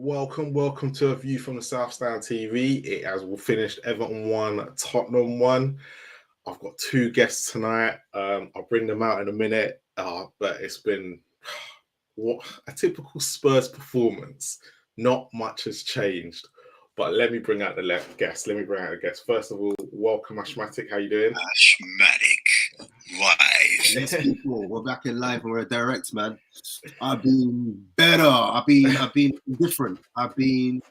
welcome to A View from the South Stand TV. It has finished Everton 1, Tottenham 1. I've got two guests tonight. I'll bring them out in a minute, but it's been a typical Spurs performance. Not much has changed, but let me bring out the guest. First of all, welcome, Ashmatic. How you doing? Ashmatic, live. Yes, people, we're back in live and we're direct, man. I've been better. I've been different. I don't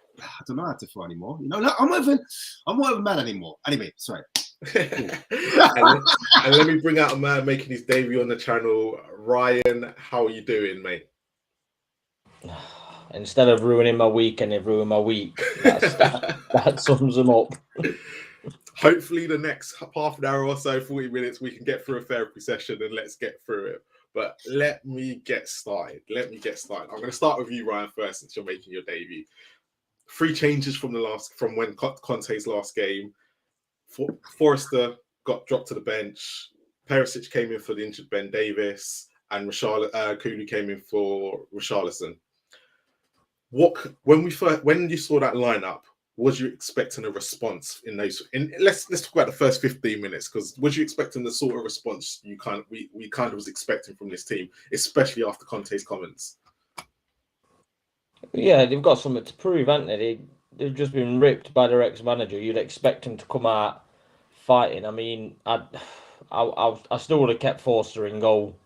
know how to feel anymore. You know, I'm not even mad anymore. Anyway, sorry. and let me bring out a man making his debut on the channel. Ryan, how are you doing, mate? Instead of ruining my weekend, it ruined my week. That sums them up. Hopefully the next half an hour or so, 40 minutes, we can get through a therapy session and let's get through it. But let me get started. I'm going to start with you, Ryan, first, since you're making your debut. 3 changes from when Conte's last game. Forrester got dropped to the bench. Perisic came in for the injured Ben Davis, and Kulu came in for Richarlison. When you saw that lineup, was you expecting a response in those? Let's talk about the first 15 minutes, because was you expecting the sort of response we kind of was expecting from this team, especially after Conte's comments? Yeah, they've got something to prove, haven't they? They've just been ripped by their ex-manager. You'd expect them to come out fighting. I mean, I still would have kept Forster in goal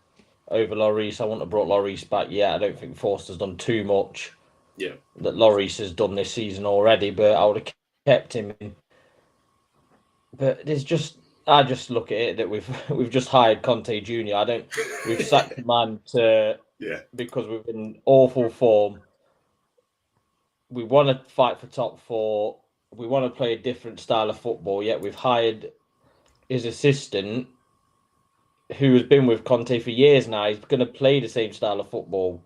over Lloris. I wouldn't have brought Lloris back yet. I don't think Forster's done too much. Yeah, that Lloris has done this season already, but I would have kept him in. But I just look at it that we've just hired Conte Jr. We've sacked the man because we've been awful form. We want to fight for top 4. We want to play a different style of football. Yet we've hired his assistant, who has been with Conte for years now. He's going to play the same style of football.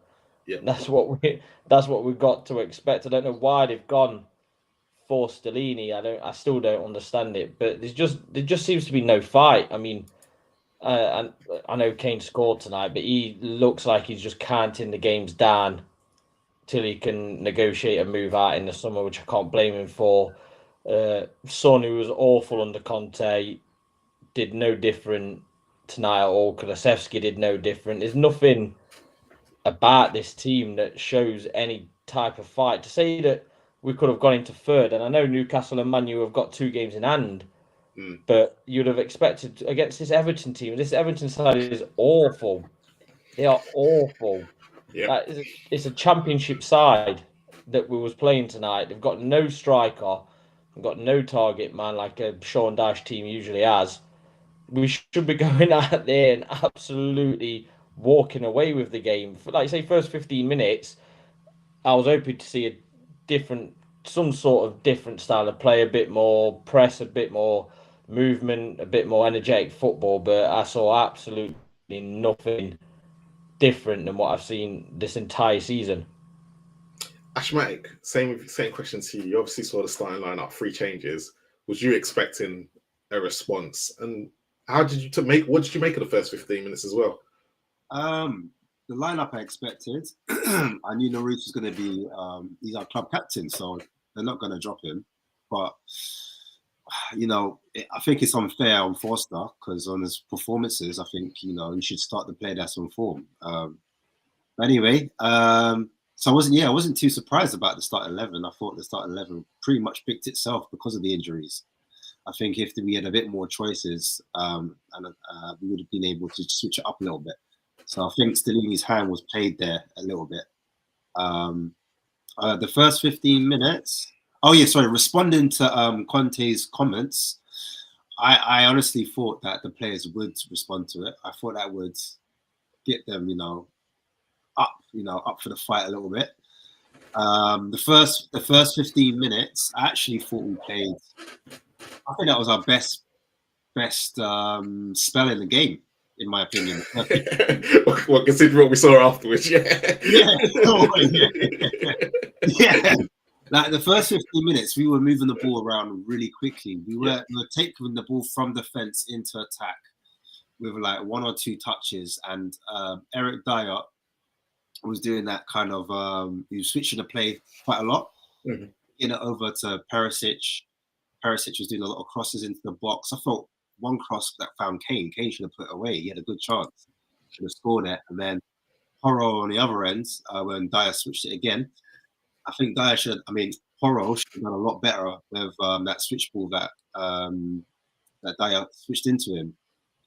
Yeah, that's what we've got to expect. I don't know why they've gone for Stellini. I still don't understand it. But there just seems to be no fight. I mean, and I know Kane scored tonight, but he looks like he's just counting the games down till he can negotiate a move out in the summer, which I can't blame him for. Son, who was awful under Conte, did no different tonight at all. Kulusevski did no different. There's nothing about this team that shows any type of fight. To say that we could have gone into third, and I know Newcastle and Man U have got 2 games in hand, but you'd have expected against this Everton team. This Everton side is awful. They are awful. Yeah. It's a championship side that we was playing tonight. They've got no striker, they've got no target man like a Sean Dyche team usually has. We should be going out there and absolutely walking away with the game. For, like say, first 15 minutes, I was hoping to see some sort of different style of play, a bit more press, a bit more movement, a bit more energetic football, but I saw absolutely nothing different than what I've seen this entire season. Ashmatic, same question to you. You obviously saw the starting lineup, 3 changes. Was you expecting a response? And what did you make of the first 15 minutes as well? The lineup I expected. I knew Lloris was going to be. He's our club captain, so they're not going to drop him. But I think it's unfair on Forster because on his performances, I think he should start the player that's on form. Anyway, so I wasn't too surprised about the start 11. I thought the start 11 pretty much picked itself because of the injuries. I think if we had a bit more choices, we would have been able to switch it up a little bit. So I think Stellini's hand was played there a little bit. The first 15 minutes. Responding to Conte's comments, I honestly thought that the players would respond to it. I thought that would get them, up for the fight a little bit. The first 15 minutes, I actually thought we played. I think that was our best spell in the game, in my opinion. Well, considering what we saw afterwards, yeah. Yeah. Like the first 15 minutes, we were moving the ball around really quickly. We were taking the ball from defense into attack with like 1 or 2 touches. And Eric Dyer was doing that kind of he was switching the play quite a lot. Mhm. You know, over to Perisic. Perisic was doing a lot of crosses into the box. I thought one cross that found Kane. Kane should have put it away. He had a good chance. Should have scored it. And then Porro on the other end, when Dyer switched it again. I think Dyer should. I mean, Porro should have done a lot better with that switch ball that Dyer switched into him.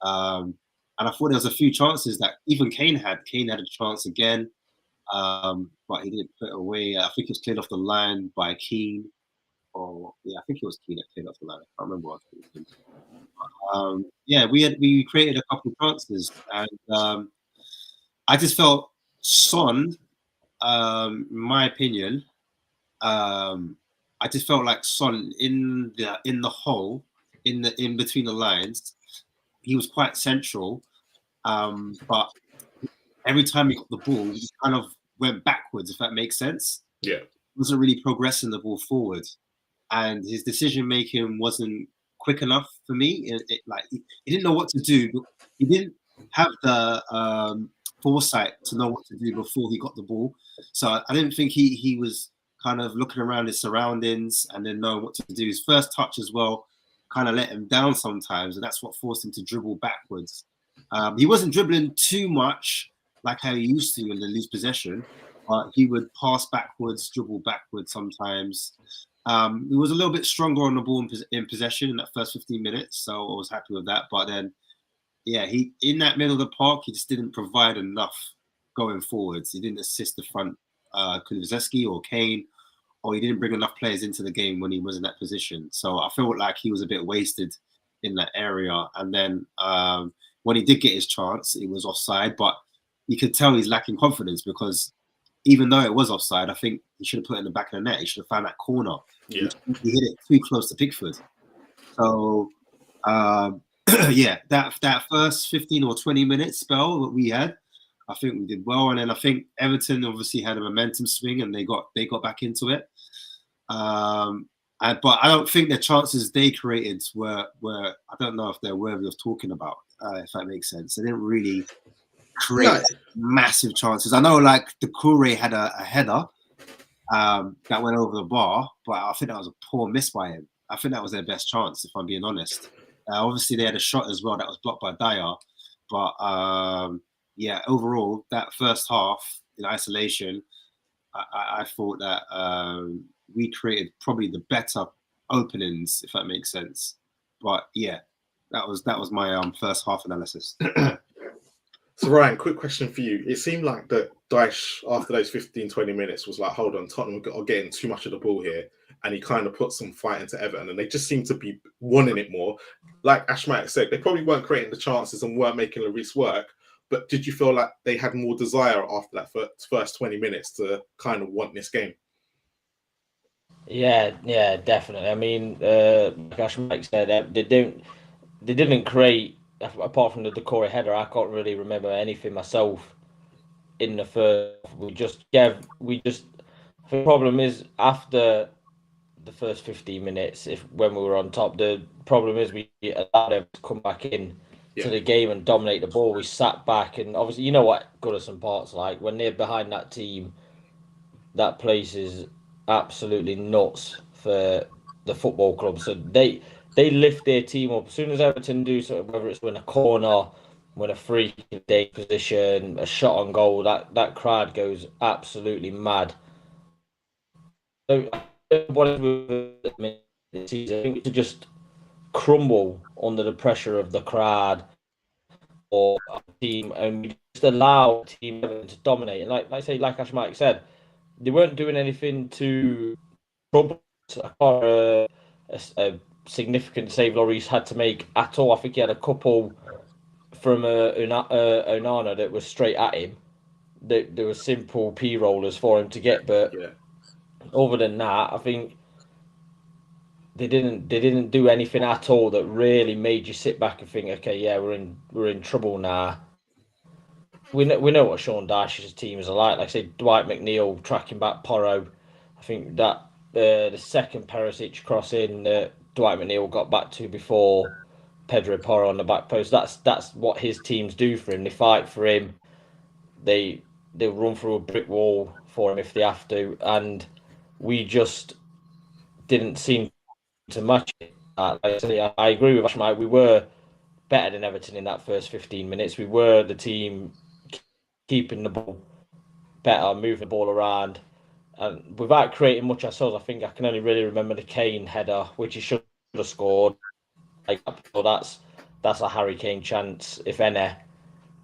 And I thought there was a few chances that even Kane had. Kane had a chance again, but he didn't put it away. I think it was cleared off the line by Keane. Or yeah, I think it was Keane that cleared off the line. I can't remember what it was. Yeah, we created a couple of chances, and I just felt Son, in my opinion, I just felt like Son in the hole, in between the lines, he was quite central, but every time he got the ball, he kind of went backwards, if that makes sense. Yeah. Wasn't really progressing the ball forward, and his decision making wasn't quick enough for me. Like he didn't know what to do. He didn't have the foresight to know what to do before he got the ball. So I didn't think he was kind of looking around his surroundings and then knowing what to do. His first touch as well kind of let him down sometimes, and that's what forced him to dribble backwards. He wasn't dribbling too much like how he used to in the loose possession, but he would pass backwards, dribble backwards sometimes. He was a little bit stronger on the ball in possession in that first 15 minutes, so I was happy with that. But then, yeah, he in that middle of the park, he just didn't provide enough going forwards. He didn't assist the front, Kulusevski or Kane, or he didn't bring enough players into the game when he was in that position. So I felt like he was a bit wasted in that area. And then when he did get his chance, it was offside, but you could tell he's lacking confidence because even though it was offside, I think he should have put it in the back of the net. He should have found that corner. Yeah. He hit it too close to Pickford. So, yeah, that first 15 or 20 minute spell that we had, I think we did well. And then I think Everton obviously had a momentum swing and they got back into it. But I don't think the chances they created were I don't know if they're worthy of talking about, if that makes sense. They didn't really create massive chances. I know like the Kure had a header that went over the bar, but I think that was a poor miss by him. I think that was their best chance, if I'm being honest. Obviously, they had a shot as well that was blocked by Dyer, but yeah, overall, that first half in isolation, I thought that we created probably the better openings, if that makes sense. But yeah, that was my first half analysis. So Ryan, quick question for you. It seemed like that Dyche, after those 15, 20 minutes, was like, hold on, Tottenham are getting too much of the ball here. And he kind of put some fight into Everton. And they just seem to be wanting it more. Like Ash might have said, they probably weren't creating the chances and weren't making Lloris work. But did you feel like they had more desire after that first 20 minutes to kind of want this game? Yeah, definitely. I mean, like Ash Mike said, they didn't create, apart from the Decore header. I can't really remember anything myself in the first. The problem is after the first 15 minutes, when we were on top, the problem is we allowed them to come back in to the game and dominate the ball. We sat back, and obviously, you know what Goodison Park's like when they're behind that team. That place is absolutely nuts for the football club. So they lift their team up as soon as Everton do something, whether it's win a corner, win a free day position, a shot on goal. That crowd goes absolutely mad. So what I think to just crumble under the pressure of the crowd or our team, and we just allow team to dominate. And like Ash Mike said, they weren't doing anything to trouble a significant save Lloris had to make at all. I think he had a couple from Onana that was straight at him. There were simple P rollers for him to get, but other than that, I think they didn't do anything at all that really made you sit back and think, okay, yeah, we're in trouble now. We know what Sean Dyche's team is like. Like I say, Dwight McNeil tracking back Porro. I think that the second Perisic cross in that Dwight McNeil got back to before Pedro Porro on the back post. That's what his teams do for him. They fight for him. They they'll run through a brick wall for him if they have to, and we just didn't seem to match it. Like I say, I agree with Ashmite. We were better than Everton in that first 15 minutes. We were the team keeping the ball better, moving the ball around, and without creating much ourselves. I think I can only really remember the Kane header, which he should have scored. Like, so that's a Harry Kane chance, if any.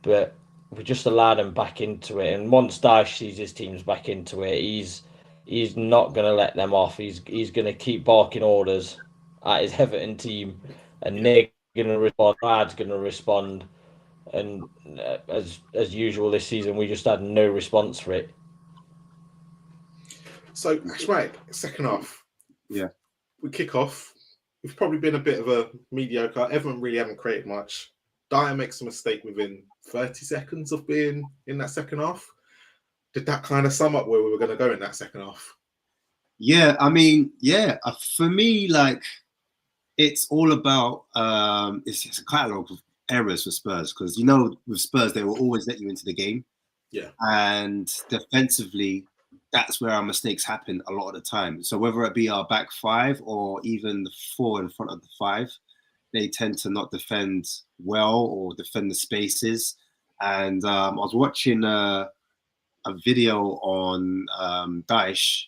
But we just allowed him back into it, and once Dyche sees his teams back into it, he's not going to let them off. He's going to keep barking orders at his Everton team, and they're going to respond. Rad's going to respond, and as usual this season, we just had no response for it. So, Ashmite, second half. Yeah. We kick off. We've probably been a bit of a mediocre. Everyone really haven't created much. Dyer makes a mistake within 30 seconds of being in that second half. Did that kind of sum up where we were going to go in that second half? Yeah, I mean, yeah. For me, like, it's all about it's a catalogue of errors for Spurs, because you know with Spurs they will always let you into the game. Yeah. And defensively, that's where our mistakes happen a lot of the time. So whether it be our back five or even the four in front of the five, they tend to not defend well or defend the spaces. And I was watching a video on Dyche,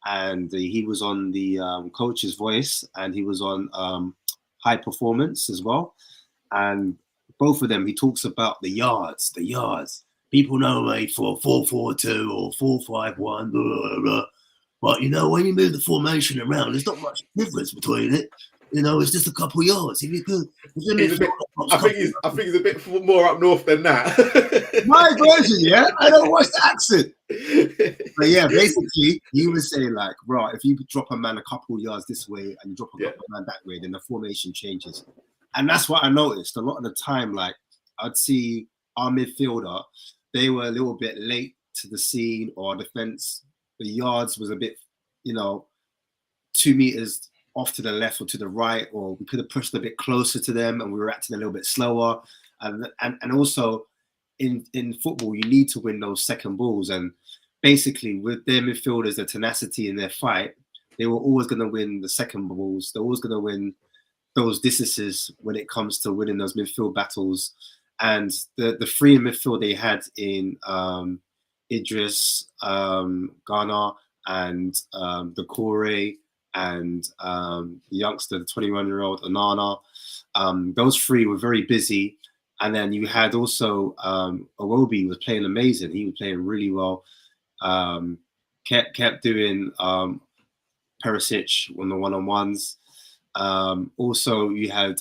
and he was on the coach's voice, and he was on high performance as well. And both of them, he talks about the yards. People know me for 4-4-2 or 4-5-1, blah, blah, blah. But you know, when you move the formation around, there's not much difference between it. You know, it's just a couple of yards. If you could, I think he's a bit more up north than that. My version, yeah. I don't watch the accent. But yeah, basically, he was saying like, right, if you drop a man a couple of yards this way and you drop a couple of man that way, then the formation changes. And that's what I noticed. A lot of the time, like, I'd see our midfielder, they were a little bit late to the scene, or defense, the yards was a bit, 2 meters off to the left or to the right, or we could have pushed a bit closer to them and we were acting a little bit slower. And also in football, you need to win those second balls. And basically with their midfielders, their tenacity in their fight, they were always going to win the second balls. They're always going to win those distances when it comes to winning those midfield battles. And the three in midfield they had in Idris, Ghana, and Decore, and the youngster, the 21-year-old Onana. Those three were very busy. And then you had also Iwobi was playing amazing. He was playing really well. Kept doing Perisic on the one-on-ones. Also, you had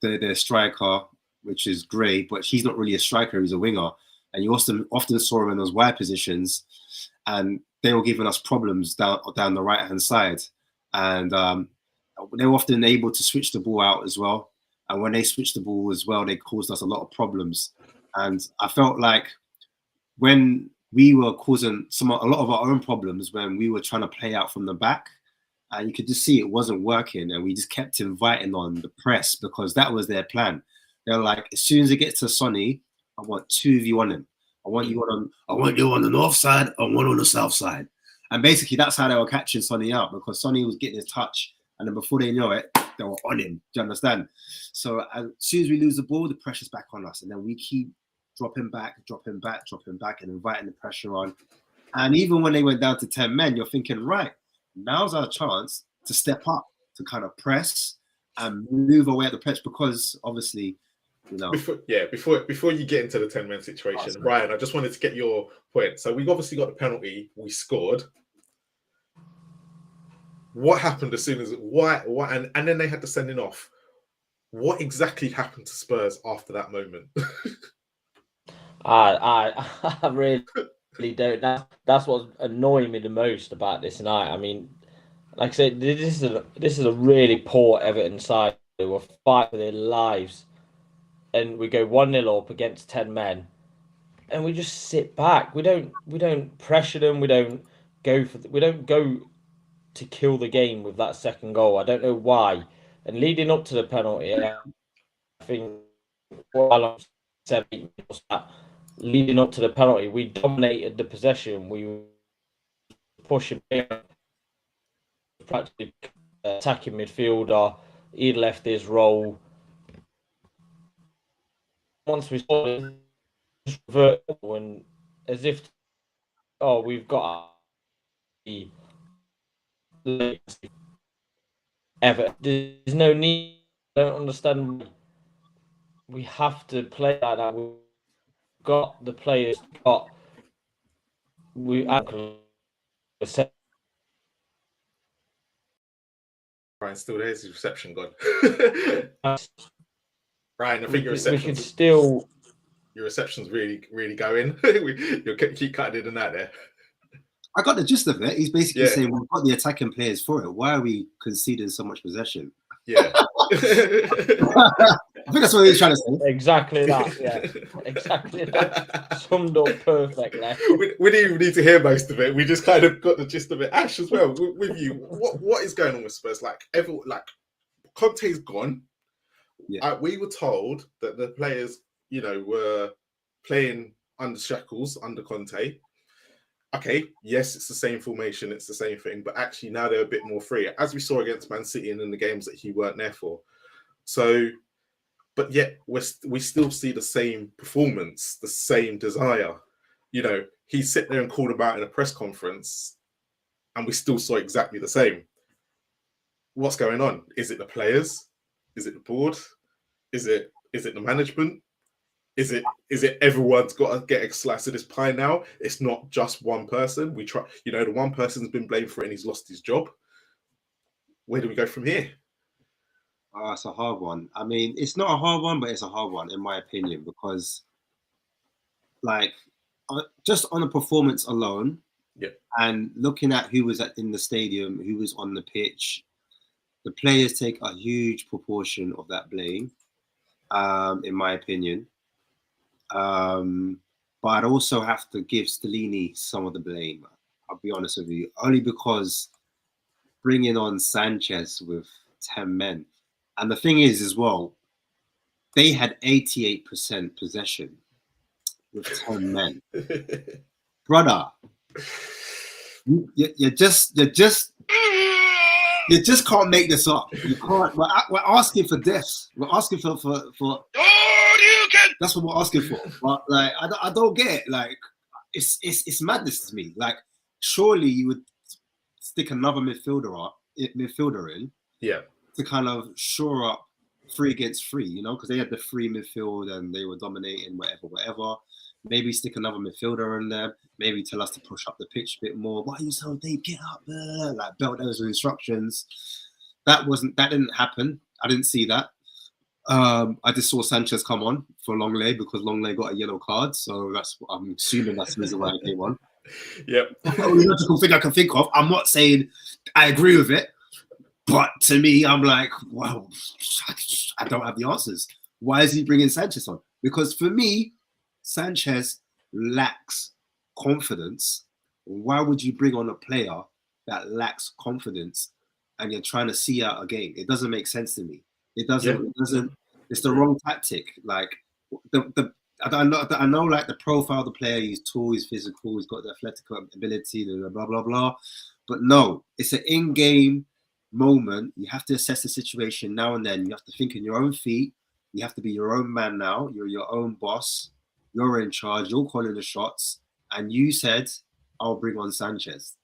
the striker, which is great, but he's not really a striker, he's a winger. And you often saw him in those wide positions, and they were giving us problems down the right-hand side. And they were often able to switch the ball out as well. And when they switched the ball as well, they caused us a lot of problems. And I felt like when we were causing a lot of our own problems, when we were trying to play out from the back, and you could just see it wasn't working, and we just kept inviting on the press because that was their plan. They're like, as soon as it gets to Sonny, I want 2 of you on him. I want you on the north side and one on the south side. And basically that's how they were catching Sonny out, because Sonny was getting his touch, and then before they know it, they were on him. Do you understand? So as soon as we lose the ball, the pressure's back on us, and then we keep dropping back, and inviting the pressure on. And even when they went down to 10 men, you're thinking, right, now's our chance to step up, to kind of press and move away at the pitch, because obviously, Before you get into the 10-man situation, Ryan, I just wanted to get your point. So we've obviously got the penalty, we scored. What happened as soon as and then they had to send it off? What exactly happened to Spurs after that moment? I really don't. That's what's annoying me the most about this night. I mean, like I said, this is a really poor Everton side who will fight for their lives, and we go 1-0 up against 10 men, and we just sit back. We don't pressure them. We don't go to kill the game with that second goal. I don't know why. And leading up to the penalty, I think Marlon said leading up to the penalty, we dominated the possession. We were pushing practically attacking midfielder. He'd left his role. Once we saw it, just vertical and as if, we've got the Everton. There's no need. I don't understand. We have to play like that. We've got the players. Ryan, still there's his reception gone. Ryan, I think your reception's really going. You'll keep cutting in and out there. I got the gist of it. He's basically saying we've got the attacking players for it. Why are we conceding so much possession? Yeah. I think that's what he's trying to say. Exactly that. Yeah, exactly that. Summed up perfectly. We didn't even need to hear most of it. We just kind of got the gist of it. Ash, as well, with you, what is going on with Spurs? Like Conte's gone. Yeah. We were told that the players, were playing under shackles under Conte. Okay, yes, it's the same formation, it's the same thing, but actually now they're a bit more free, as we saw against Man City and in the games that he weren't there for. So, but yet we still see the same performance, the same desire. He sit there and called them out in a press conference, and we still saw exactly the same. What's going on? Is it the players? Is it the board? Is it the management? Is it everyone's got to get a slice of this pie now? It's not just one person. We try, the one person's been blamed for it and he's lost his job. Where do we go from here? It's a hard one. I mean, it's not a hard one, but it's a hard one in my opinion, because just on the performance alone, and looking at who was in the stadium, who was on the pitch, the players take a huge proportion of that blame, in my opinion. But I'd also have to give Stellini some of the blame. I'll be honest with you, only because bringing on Sanchez with 10 men, and the thing is as well, they had 88% possession with 10 men. Brother, you just can't make this up. You can't. We're asking for this. We're asking for. That's what we're asking for. But I don't get it. It's madness to me. Surely you would stick another midfielder in, to kind of shore up 3 against 3. Because they had the free midfield and they were dominating whatever. Maybe stick another midfielder in there. Maybe tell us to push up the pitch a bit more. Why are you so deep? Get up there. Belt those instructions. That didn't happen. I didn't see that. I just saw Sanchez come on for Longley because Longley got a yellow card, so I'm assuming that's the reason why he came on. Yep. That's the only logical thing I can think of. I'm not saying I agree with it, but to me, I'm like, well, I don't have the answers. Why is he bringing Sanchez on? Because for me, Sanchez lacks confidence. Why would you bring on a player that lacks confidence and you're trying to see out a game? It doesn't make sense to me. It doesn't. It's the wrong tactic. I know the profile of the player. He's tall, he's physical, he's got the athletic ability, blah blah blah. But no, it's an in-game moment. You have to assess the situation now and then. You have to think on your own feet. You have to be your own man now. You're your own boss. You're in charge. You're calling the shots. And you said, "I'll bring on Sanchez."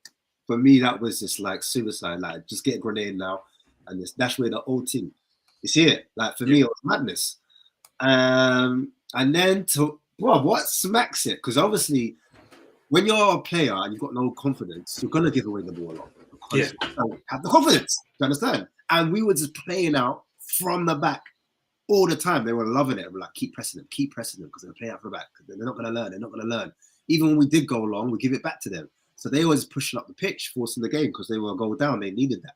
For me, that was just suicide. Just get a grenade now, and just dash away the whole team. You see it? For me, it was madness. And then what smacks it? Because obviously, when you're a player and you've got no confidence, you're gonna give away the ball a lot because you don't have the confidence. Do you understand? And we were just playing out from the back all the time. They were loving it. We're like, keep pressing them, because they're playing out from the back. They're not gonna learn. They're not gonna learn. Even when we did go long, we give it back to them. So they were pushing up the pitch, forcing the game because they were goal down. They needed that.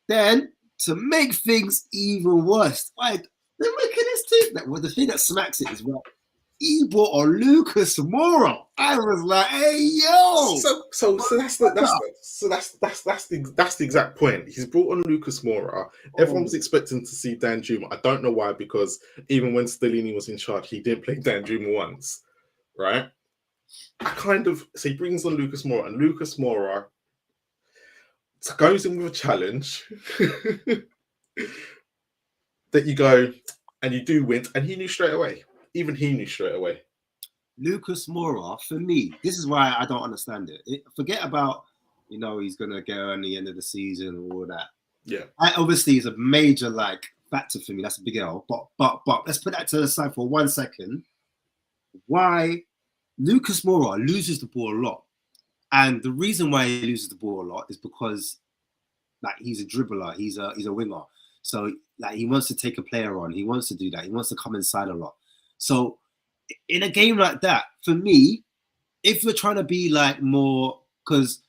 Then, to make things even worse, the wickedest thing, the thing that smacks it is he brought on Lucas Moura. I was like, hey yo. So that's the exact point. He's brought on Lucas Moura. Everyone was expecting to see Dan Juma. I don't know why, because even when Stellini was in charge, he didn't play Dan Juma once. right? So he brings on Lucas Moura, and Lucas Moura goes in with a challenge that you go and you do win, and he knew straight away. Even he knew straight away. Lucas Moura, for me, this is why I don't understand it. Forget about, he's going to go on the end of the season and all that. Yeah. That obviously is a major, factor for me. That's a big L. But let's put that to the side for 1 second. Why Lucas Moura loses the ball a lot. And the reason why he loses the ball a lot is because, he's a dribbler. He's a winger. So, he wants to take a player on. He wants to do that. He wants to come inside a lot. So, in a game like that, for me, if you're trying to be more, because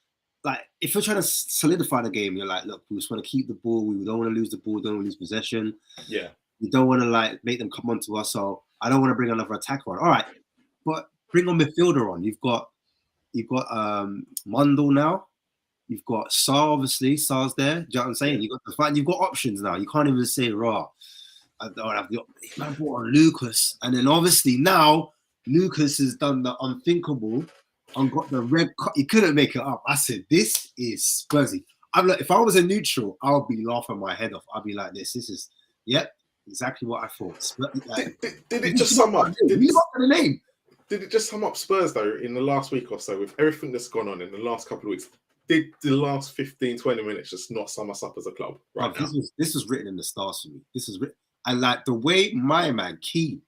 if you're trying to solidify the game, you're look, we just want to keep the ball. We don't want to lose the ball. Don't want to lose possession. Yeah. We don't want to make them come onto us. So I don't want to bring another attacker on. All right, but bring on midfielder on. You've got Mundle now. You've got Sar, obviously. Sar's there. Do you know what I'm saying? You've got options now. You can't even say raw. I don't have the man brought on Lucas, and then obviously now Lucas has done the unthinkable and got the red card. He couldn't make it up. I said, "This is Spursy." I'm like, if I was a neutral, I would be laughing my head off. I'd be like, "This is, yep, exactly what I thought." Did it just sum up? Did it just sum up Spurs though in the last week or so with everything that's gone on in the last couple of weeks? Did the last 15, 20 minutes just not sum us up as a club right now? This was written in the stars for me. This is written. I like the way my man Key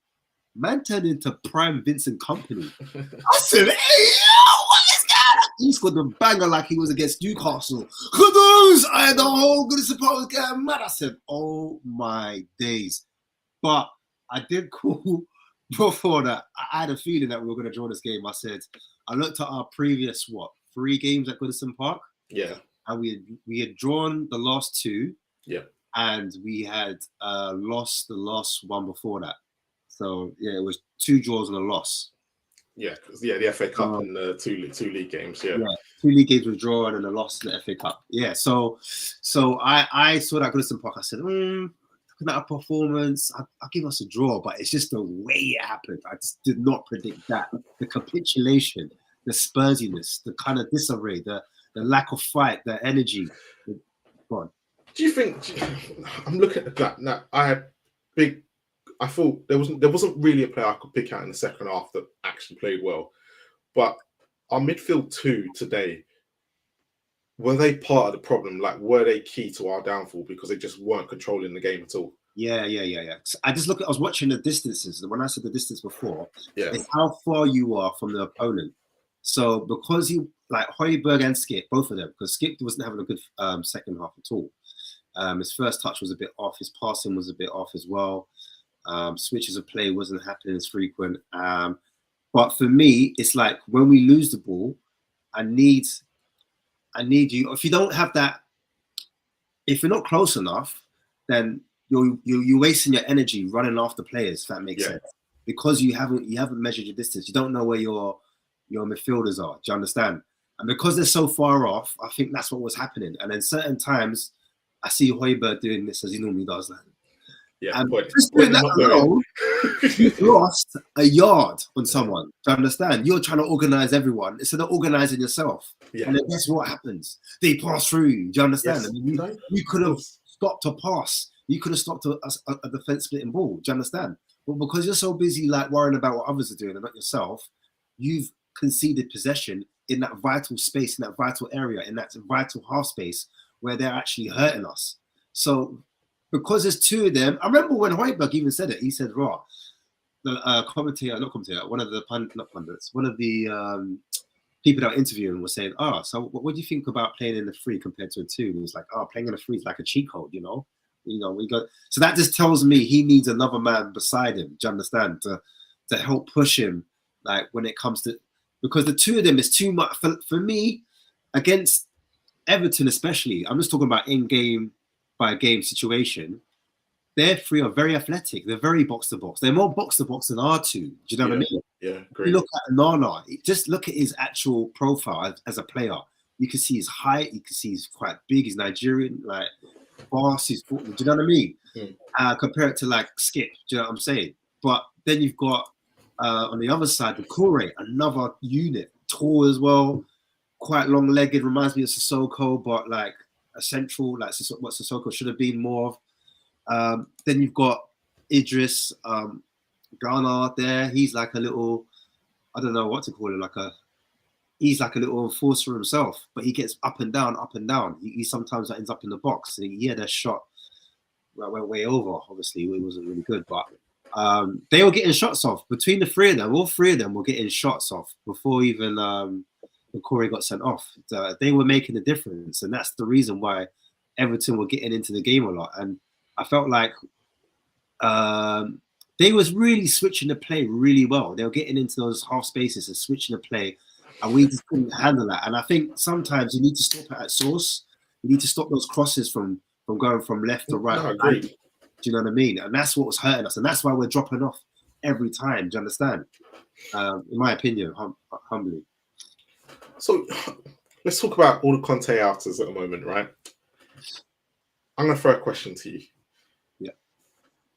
turned into prime Vincent Company. I said, "Hey, yo, what is that?" He scored the banger like he was against Newcastle. Kudos! I had the whole good support getting mad. I said, "Oh my days!" But I did call before that. I had a feeling that we were going to draw this game. I said, I looked at our previous 3 games at Goodison Park. Yeah, and we had drawn the last 2. Yeah. And we had lost the last one before that. So, yeah, it was 2 draws and a loss. Yeah, the FA Cup and the two league games, yeah. 2 league games were drawn and a loss in the FA Cup. Yeah, so I saw that Goodison Park. I said, looking at our performance, I'll give us a draw, but it's just the way it happened. I just did not predict that. The capitulation, the Spursiness, the kind of disarray, the lack of fight, the energy. Go on. Do you think? I'm looking at that now. I thought there wasn't really a player I could pick out in the second half that actually played well, but our midfield 2 today, were they part of the problem? Were they key to our downfall because they just weren't controlling the game at all? Yeah. I was watching the distances. When I said the distance before, it's how far you are from the opponent. So because you Højbjerg and Skip, both of them, because Skip wasn't having a good second half at all. His first touch was a bit off. His passing was a bit off as well. Switches of play wasn't happening as frequent. But for me, it's when we lose the ball, I need you. If you don't have that, if you're not close enough, then you're wasting your energy running after players. If that makes sense, because you haven't measured your distance. You don't know where your midfielders are. Do you understand? And because they're so far off, I think that's what was happening. And then certain times, I see Højbjerg doing this as he normally does. Just doing that alone, you lost a yard on someone. Do you understand? You're trying to organize everyone instead of organizing yourself. Yeah. And then guess what happens? They pass through you. Do you understand? Yes. You could have stopped a pass. You could have stopped a defense splitting ball. Do you understand? But because you're so busy worrying about what others are doing and not yourself, you've conceded possession in that vital space, in that vital area, in that vital half space where they're actually hurting us. So because there's 2 of them, I remember when Højbjerg even said it. He said, "Raw." The one of the pundits, one of the people that were interviewing was saying, so what do you think about playing in the 3 compared to a 2? And he was like, playing in the 3 is like a cheat code, we got. So that just tells me he needs another man beside him. Do you understand? To help push him, when it comes to, because the 2 of them is too much for me against Everton, especially. I'm just talking about in-game by game situation. Their 3 are very athletic. They're very box to box. They're more box to box than our 2. Do you know what I mean? Yeah, great. You look at Nana. Just look at his actual profile as a player. You can see his height. You can see he's quite big. He's Nigerian, boss. Do you know what I mean? Compare it to Skip. Do you know what I'm saying? But then you've got on the other side, the Kore, another unit, tall as well, quite long-legged, reminds me of Sissoko, but like a central, like what Sissoko should have been more of. Then you've got Idris Ghana there. He's like a little, I don't know what to call it, he's like a little enforcer himself, but he gets up and down, up and down. He sometimes ends up in the box. And he had a shot that went way over. Obviously, it wasn't really good, but they were getting shots off. Between the three of them, all three of them were getting shots off before even the Corey got sent off. They were making a difference, and that's the reason why Everton were getting into the game a lot. And I felt like they was really switching the play really well. They were getting into those half spaces and switching the play, and we just couldn't handle that. And I think sometimes you need to stop it at source. You need to stop those crosses from going from left to right. No, I agree. Do you know what I mean? And that's what was hurting us, and that's why we're dropping off every time. Do you understand? In my opinion, humbly. So let's talk about all the Conte outers at the moment, right? I'm going to throw a question to you. Yeah.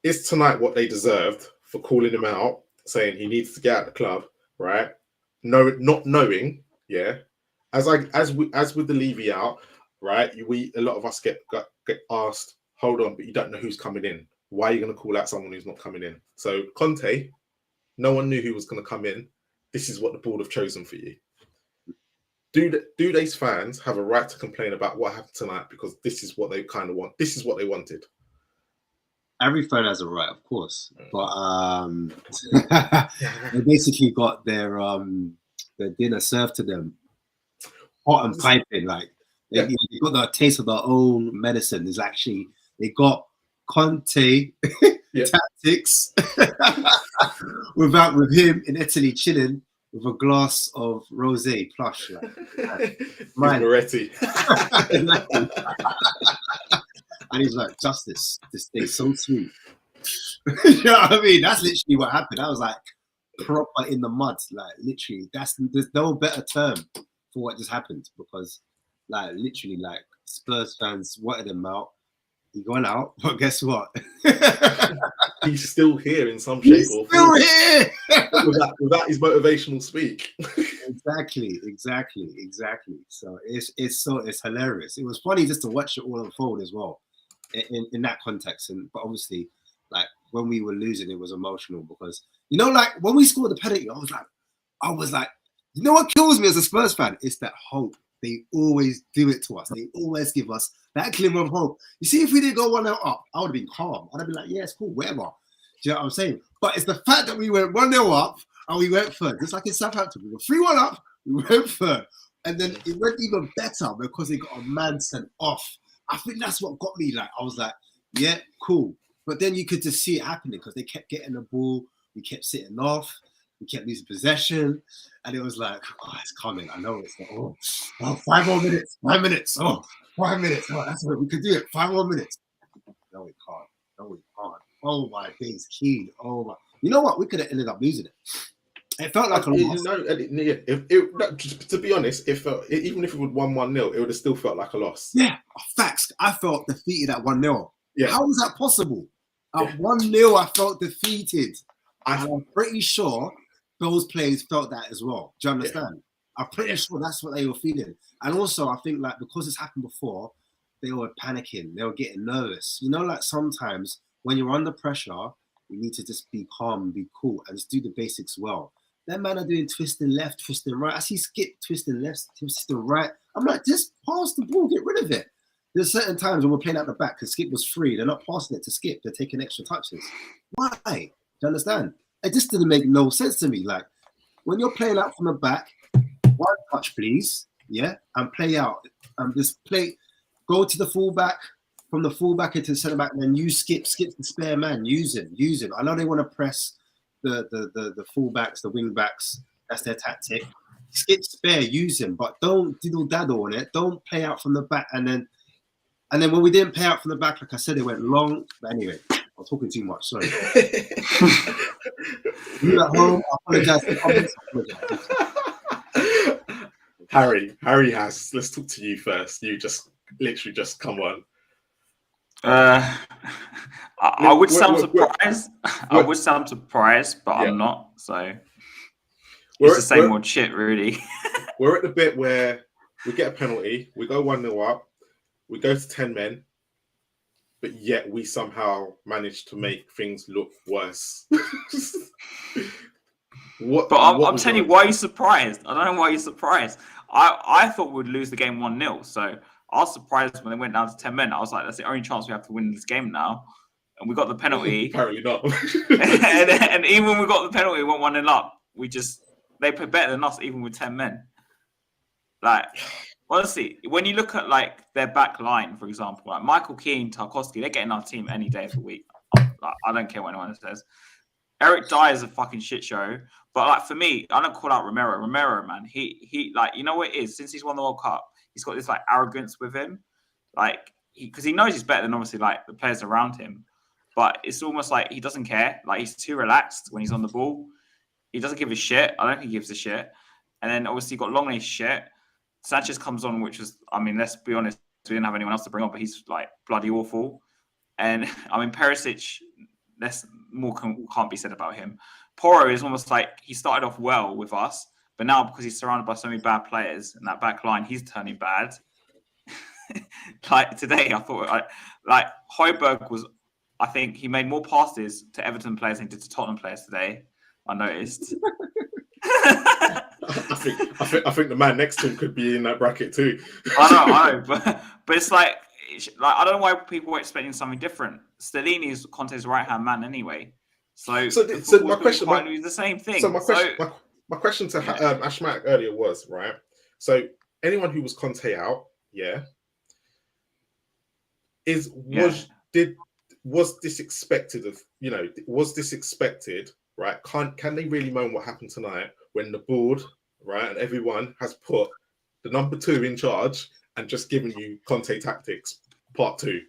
Is tonight what they deserved for calling him out, saying he needs to get out of the club, right? No, not knowing, yeah. As with the Levy out, right? A lot of us get asked, hold on, but you don't know who's coming in. Why are you going to call out someone who's not coming in? So Conte, no one knew who was going to come in. This is what the board have chosen for you. Do these fans have a right to complain about what happened tonight, because this is what they kind of want? This is what they wanted. Every fan has a right, of course, but they basically got their dinner served to them, hot and piping. Like they got the taste of their own medicine. Is actually they got Conte tactics with him in Italy chilling with a glass of rosé plush. Moretti. And he's like, justice, this thing's so sweet. You know what I mean? That's literally what happened. I was like proper in the mud. Like literally, there's no better term for what just happened, because like literally like Spurs fans wanted him out. He gone out, but guess what? He's still here in some shape or form. He's still here! without his motivational speak. Exactly. So it's hilarious. It was funny just to watch it all unfold as well, in that context. But obviously, like when we were losing, it was emotional because like when we scored the penalty, I was like, you know what kills me as a Spurs fan? It's that hope. They always do it to us. They always give us that glimmer of hope. You see, if we didn't go 1-0 up, I would have been calm. I'd have been like, yeah, it's cool, whatever. Do you know what I'm saying? But it's the fact that we went 1-0 up and we went third. Just like in Southampton, we were 3-1 up, we went third. And then it went even better because they got a man sent off. I think that's what got me. Like, I was like, yeah, cool. But then you could just see it happening because they kept getting the ball. We kept sitting off. We kept losing possession. And it was like, oh, it's coming. I know it's like, 5 more minutes. 5 minutes. 5 minutes. Oh, that's what we could do it. 5 more minutes. No, we can't. Oh, my days, keen. Oh, my. You know what? We could have ended up losing it. It felt like a loss. To be honest, even if it would 1-0, it would have still felt like a loss. Yeah, facts. I felt defeated at 1-0. Yeah. How was that possible? At 1-0, I felt defeated. I'm pretty sure those players felt that as well. Do you understand? Yeah. I'm pretty sure that's what they were feeling. And also, I think like because it's happened before, they were panicking. They were getting nervous. Like sometimes when you're under pressure, you need to just be calm, be cool, and just do the basics well. That man are doing twisting left, twisting right. I see Skip twisting left, twisting right. I'm like, just pass the ball, get rid of it. There's certain times when we're playing out the back because Skip was free. They're not passing it to Skip. They're taking extra touches. Why? Do you understand? It just didn't make no sense to me. Like, when you're playing out from the back, one touch, please, yeah, and play out. Just go to the fullback, from the fullback into the centre back, and then you skip the spare man. Use him. I know they want to press the fullbacks, the wing backs. That's their tactic. Skip spare, use him, but don't diddle daddle on it. Don't play out from the back, and then when we didn't play out from the back, like I said, it went long. But anyway, I'm talking too much. Sorry. You at home, I apologize. Harry has. Let's talk to you first. You just literally just come on. I would sound we're- surprised. I would sound surprised, but Yeah. I'm not. So We're- it's the same we're- old shit, really. We're at the bit where we get a penalty, we go 1-0 up, we go to 10 men, but yet we somehow manage to make things look worse. But I'm telling you, why are you surprised? I don't know why you're surprised. I thought we'd lose the game 1-0. So I was surprised when they went down to 10 men. I was like, that's the only chance we have to win this game now. And we got the penalty. Apparently not. and even when we got the penalty, we went 1-0 up. They played better than us, even with 10 men. Like, honestly, when you look at like their back line, for example, like Michael Keane, Tarkowski, they're getting our team any day of the week. Like, I don't care what anyone says. Eric Dyer is a fucking shit show. But like for me, I don't call out Romero. Romero, man, he like, you know what it is? Since he's won the World Cup, he's got this like arrogance with him. Like, because he knows he's better than obviously like the players around him. But it's almost like he doesn't care. Like, he's too relaxed when he's on the ball. He doesn't give a shit. I don't think he gives a shit. And then obviously you got Longley's shit. Sanchez comes on, which was, I mean, let's be honest, we didn't have anyone else to bring on, but he's like bloody awful. And I mean, Perisic, can't be said about him. Porro is almost like he started off well with us, but now because he's surrounded by so many bad players in that back line, he's turning bad. Like today, I thought like Højbjerg was, I think he made more passes to Everton players than he did to Tottenham players today. I noticed. I think the man next to him could be in that bracket too. I know, but it's like I don't know why people were expecting something different. Stellini is Conte's right hand man anyway, so my question is the same thing. So my question to Ashmak earlier was, right. So anyone who was Conte out, was this expected of, was this expected, right? Can they really moan what happened tonight when the board, right, and everyone has put the number 2 in charge and just given you Conte tactics part 2?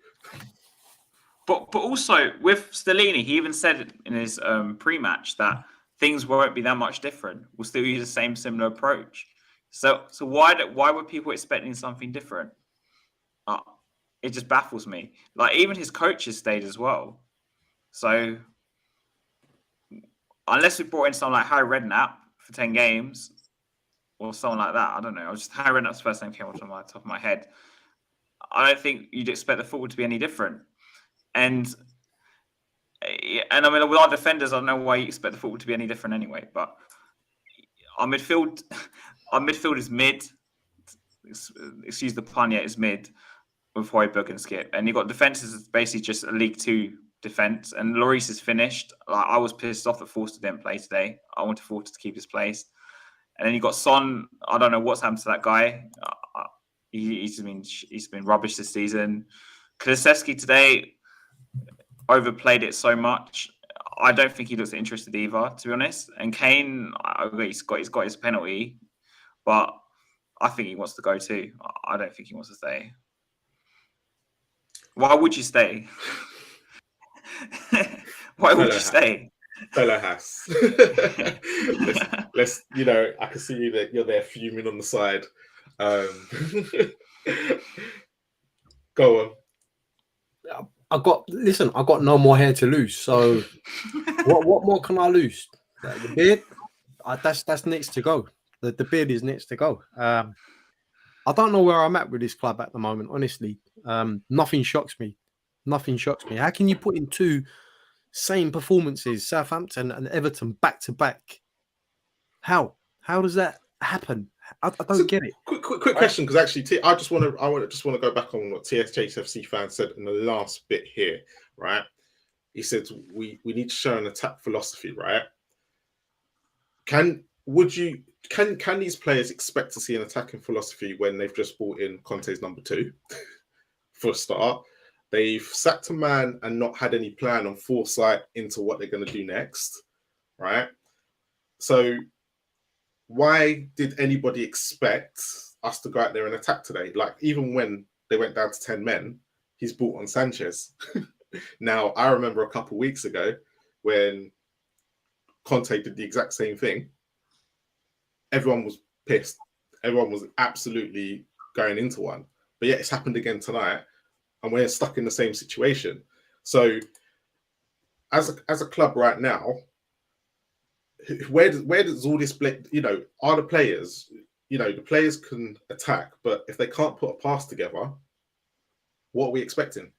But also with Stellini, he even said in his pre-match that things won't be that much different. We'll still use the same similar approach. So why were people expecting something different? It just baffles me. Like, even his coaches stayed as well. So unless we brought in someone like Harry Redknapp for 10 games or someone like that, I don't know. Harry Redknapp's first name came off the top of my head. I don't think you'd expect the football to be any different. And I mean, with our defenders, I don't know why you expect the football to be any different anyway. But our midfield is mid. Excuse the pun, is mid with Højbjerg and Skip. And you've got defences is basically just a League 2 defence. And Lloris is finished. Like, I was pissed off that Forster didn't play today. I wanted Forster to keep his place. And then you've got Son. I don't know what's happened to that guy. He's been rubbish this season. Kulusevski today overplayed it so much. I don't think he looks interested either, to be honest. And Kane, he's got his penalty, but I think he wants to go too. I don't think he wants to stay. Why would you stay? Why would you stay? Fellow Haas. let's I can see you that you're there fuming on the side. Go on. I got no more hair to lose. So what more can I lose? The beard? That's next to go. The beard is next to go. I don't know where I'm at with this club at the moment, honestly. Nothing shocks me. How can you put in 2 same performances, Southampton and Everton, back to back? How does that happen? I don't get it. Quick question, because actually, I just want to go back on what TSHFC fan said in the last bit here, right? He said we need to show an attack philosophy, right? Can these players expect to see an attacking philosophy when they've just brought in Conte's number 2 for a start? They've sacked a man and not had any plan on foresight into what they're going to do next, right? So why did anybody expect us to go out there and attack today? Like, even when they went down to 10 men, he's brought on Sanchez. Now, I remember a couple of weeks ago when Conte did the exact same thing. Everyone was pissed. Everyone was absolutely going into one. But yeah, it's happened again tonight. and we're stuck in the same situation. So, as a club right now, where does all this, are the players, the players can attack, but if they can't put a pass together, what are we expecting?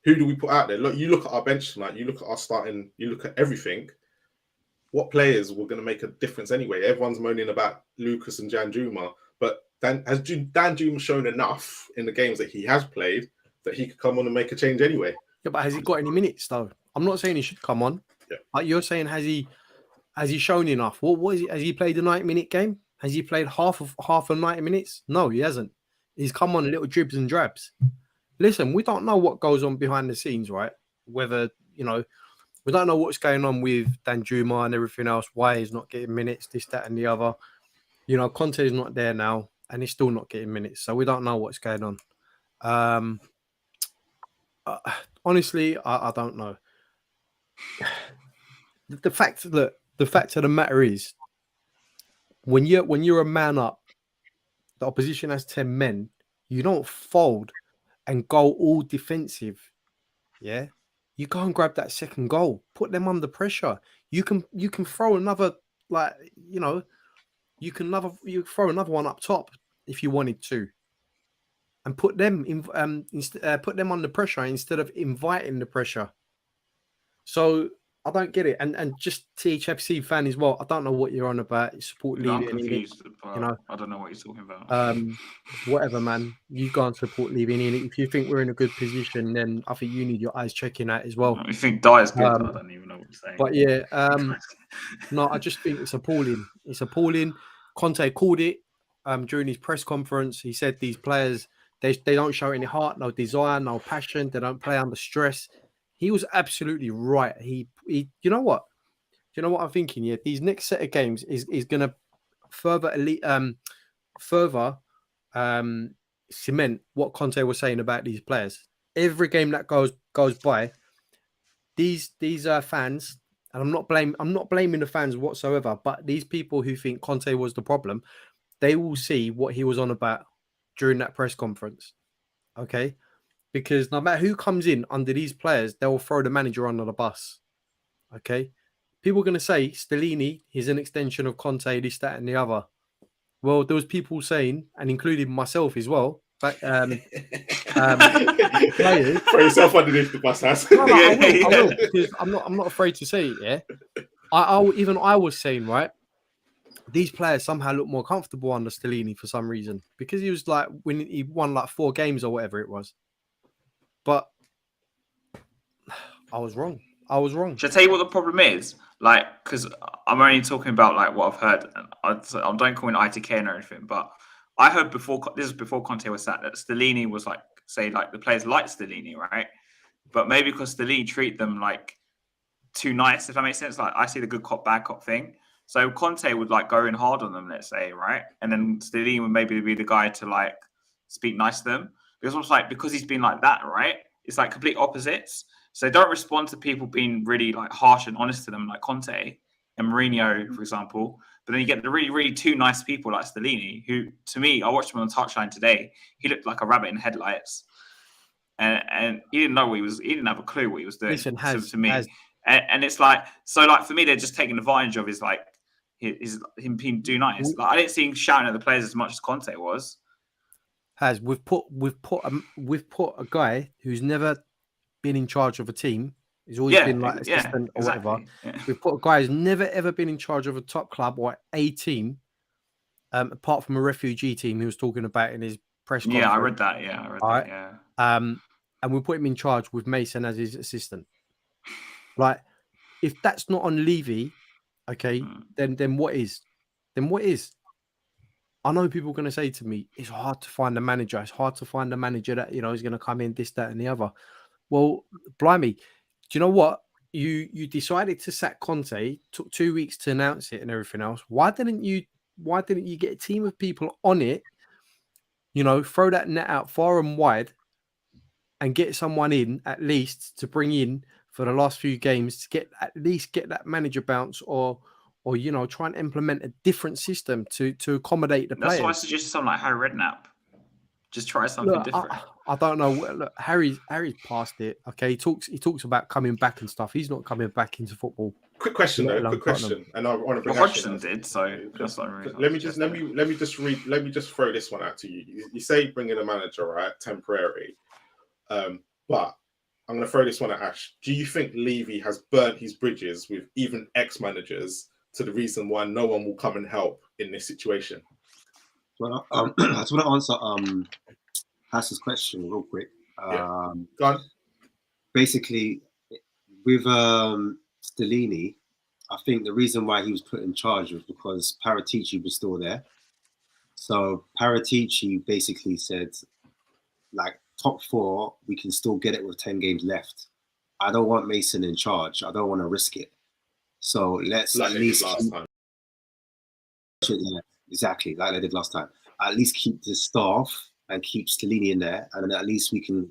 Who do we put out there? Look, you look at our bench tonight, you look at our starting, you look at everything. What players were going to make a difference anyway? Everyone's moaning about Lucas and Danjuma, but has Danjuma shown enough in the games that he has played that he could come on and make a change anyway? Yeah, but has he got any minutes though? I'm not saying he should come on. Yeah. Like you're saying, has he shown enough? What is it? Has he played a 90-minute game? Has he played half of 90 minutes? No, he hasn't. He's come on little dribs and drabs. Listen, we don't know what goes on behind the scenes, right? Whether, we don't know what's going on with Danjuma and everything else, why he's not getting minutes, this, that, and the other. Conte is not there now, and he's still not getting minutes, so we don't know what's going on. Honestly, I don't know. The fact of the matter is, when you're a man up, the opposition has 10 men, you don't fold and go all defensive. Yeah, you go and grab that second goal, put them under pressure. You can throw another, you throw another one up top if you wanted to, and put them put them under pressure instead of inviting the pressure. So I don't get it, and just THFC fan as well. I don't know what you're on about. You support I'm leaving. confused. I don't know what you're talking about. Whatever, man. You go and support leaving. If you think we're in a good position, then I think you need your eyes checking out as well. You think Dyer's good? I don't even know what you're saying. But yeah, no, I just think it's appalling. It's appalling. Conte called it during his press conference. He said these players, they don't show any heart, no desire, no passion. They don't play under stress. He was absolutely right. He you know what? Do you know what I'm thinking? Yeah, these next set of games is going to further cement what Conte was saying about these players. Every game that goes by, these fans, and I'm not blaming the fans whatsoever, but these people who think Conte was the problem, they will see what he was on about during that press conference. Okay. Because no matter who comes in under these players, they'll throw the manager under the bus. Okay? People are going to say, Stellini, he's an extension of Conte, this, that, and the other. Well, there was people saying, and including myself as well, but players... Throw yourself underneath the bus, Has. No, I will, because I'm not afraid to say it, yeah? I was saying, right, these players somehow look more comfortable under Stellini for some reason, because he was like, when he won like 4 games or whatever it was. But I was wrong. Should I tell you what the problem is? Like, because I'm only talking about like what I've heard. I don't call it ITK or anything, but I heard before. This is before Conte was sat that Stellini was like, say, like the players like Stellini, right? But maybe because Stellini treat them like too nice, if that makes sense. Like I see the good cop, bad cop thing. So Conte would like go in hard on them, let's say, right? And then Stellini would maybe be the guy to like speak nice to them. Because he's been like that, right? It's like complete opposites. So they don't respond to people being really like harsh and honest to them, like Conte and Mourinho, for example. But then you get the really, really 2 nice people like Stellini, who, to me, I watched him on the touchline today. He looked like a rabbit in headlights, and he didn't know what he was. He didn't have a clue what he was doing. Listen, to me, and it's like so. Like for me, they're just taking advantage of him being too nice. Like I didn't see him shouting at the players as much as Conte was. We've put a guy who's never been in charge of a team. He's always been like assistant or whatever. Yeah. We've put a guy who's never ever been in charge of a top club or a team, apart from a refugee team he was talking about in his press conference. Yeah, I read that. Yeah, and we put him in charge with Mason as his assistant. Like, if that's not on Levy, okay, then what is? Then what is? I know people are going to say to me, it's hard to find a manager. It's hard to find a manager that, is going to come in, this, that, and the other. Well, blimey, do you know what? You decided to sack Conte, took 2 weeks to announce it and everything else. Why didn't you get a team of people on it, throw that net out far and wide and get someone in at least to bring in for the last few games to get that manager bounce or try and implement a different system to accommodate the players. That's why I suggested something like Harry Redknapp. Just try something Look, different. I don't know. Look, Harry's past it. Okay, he talks about coming back and stuff. He's not coming back into football. Quick question Let though. alone Quick question, and I want to bring Well, Ash in Hodgson now. did, so that's not really. Let me just throw this one out to you. You say bring in a manager, right? Temporary. But I'm going to throw this one at Ash. Do you think Levy has burnt his bridges with even ex-managers to the reason why no one will come and help in this situation? Well, I just want to answer Hass's question real quick. Yeah. Go on. Basically, with Stellini, I think the reason why he was put in charge was because Paratici was still there. So Paratici basically said, like, top 4, we can still get it with 10 games left. I don't want Mason in charge. I don't want to risk it. So let's Like at they least did last time. Yeah, exactly, like they did last time. At least keep the staff and keep Stellini in there, and then at least we can.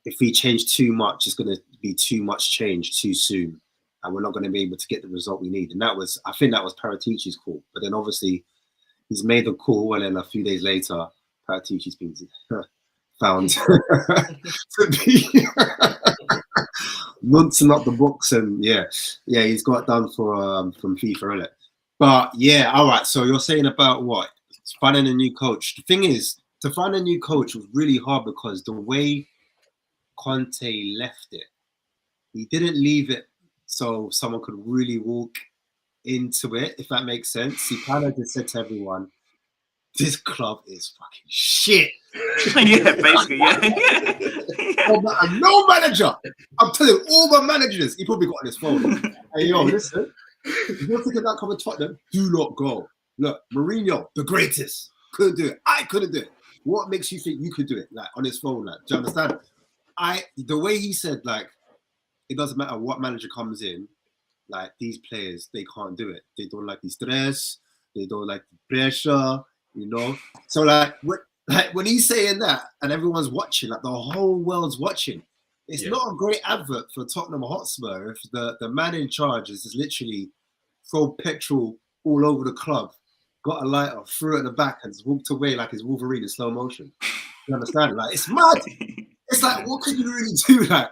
If we change too much, it's going to be too much change too soon, and we're not going to be able to get the result we need. And I think that was Paratici's call. But then obviously he's made the call, and then a few days later, Paratici's been found to be nonsense up the box, and yeah, he's got done for from FIFA, innit? But yeah, all right. So you're saying about what? Finding a new coach. The thing is, to find a new coach was really hard because the way Conte left it, he didn't leave it so someone could really walk into it, if that makes sense. He kind of just said to everyone, this club is fucking shit. Yeah, basically, yeah. No manager. I'm telling you, all the managers, he probably got on his phone. Hey, yo, listen, if you're thinking about coming to Tottenham, do not go. Look, Mourinho, the greatest, couldn't do it. I couldn't do it. What makes you think you could do it? Like, on his phone, like, do you understand? The way he said, like, it doesn't matter what manager comes in, like, these players, they can't do it. They don't like the stress, they don't like the pressure, you know? So, like when he's saying that and everyone's watching, like, the whole world's watching, it's not a great advert for Tottenham Hotspur if the man in charge is just literally throw petrol all over the club, got a lighter, threw it at the back, and just walked away like it's Wolverine in slow motion. You understand? Like, it's mad. It's like, what can you really do? Like,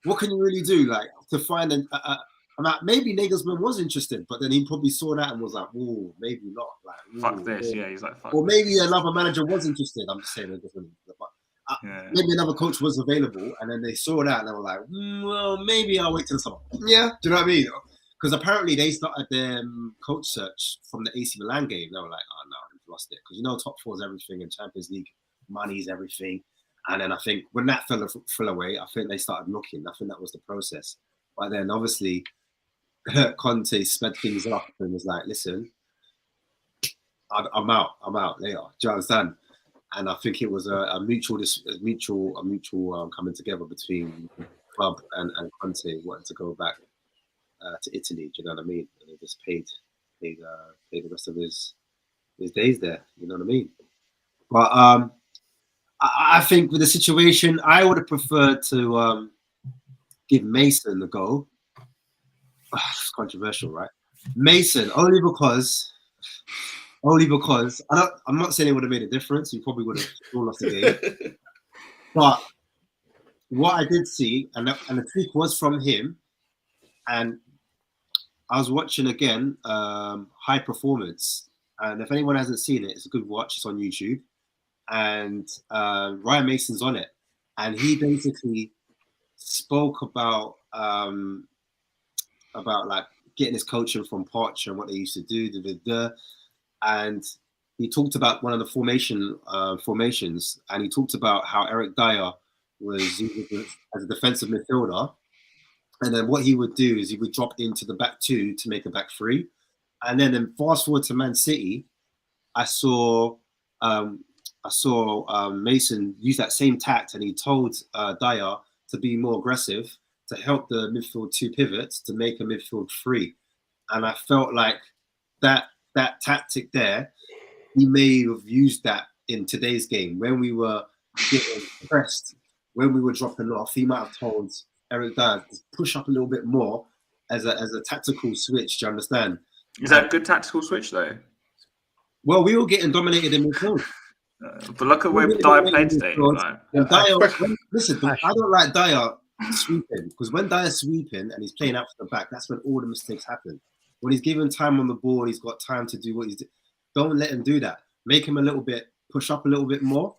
what can you really do? Like, to find I'm like, maybe Nagelsmann was interested, but then he probably saw that and was like, "Ooh, maybe not." Like, Fuck this, yeah. He's like, fuck. Or maybe another manager was interested. I'm just saying, maybe another coach was available, and then they saw that and they were like, "Well, maybe I'll wait till the summer." Yeah, do you know what I mean? Because apparently they started their coach search from the AC Milan game. They were like, "Oh no, we've lost it," because you know top 4 is everything, and Champions League money is everything. And then I think when that fell away, I think they started looking. I think that was the process. But then obviously Conte sped things up and was like, "Listen, I'm out later." Do you understand? And I think it was a mutual coming together between the club and Conte wanting to go back to Italy. Do you know what I mean? And they just paid the rest of his days there. You know what I mean? But I think with the situation, I would have preferred to give Mason the go. It's controversial, right? Mason, only because I'm not saying it would have made a difference. You probably would have lost the game. But what I did see, and the tweak was from him, and I was watching again High Performance, and if anyone hasn't seen it, it's a good watch. It's on YouTube, and Ryan Mason's on it, and he basically spoke about like getting his coaching from Poch and what they used to do, and he talked about one of the formations, and he talked about how Eric Dyer was as a defensive midfielder, and then what he would do is he would drop into the back 2 to make a back 3, and then fast forward to Man City, I saw Mason use that same tact, and he told Dyer to be more aggressive, to help the midfield 2 pivots to make a midfield 3. And I felt like that tactic there, he may have used that in today's game when we were getting pressed, when we were dropping off. He might have told Eric Dyer to push up a little bit more as a tactical switch. Do you understand? Is that a good tactical switch though? Well, we were getting dominated in midfield. But look at where Dyer played today. Like, Listen, I don't like Dyer sweeping because when Dyer's sweeping and he's playing out from the back, that's when all the mistakes happen. When he's given time on the ball, he's got time to do what he's doing. Don't let him do that. Make him a little bit, push up a little bit more,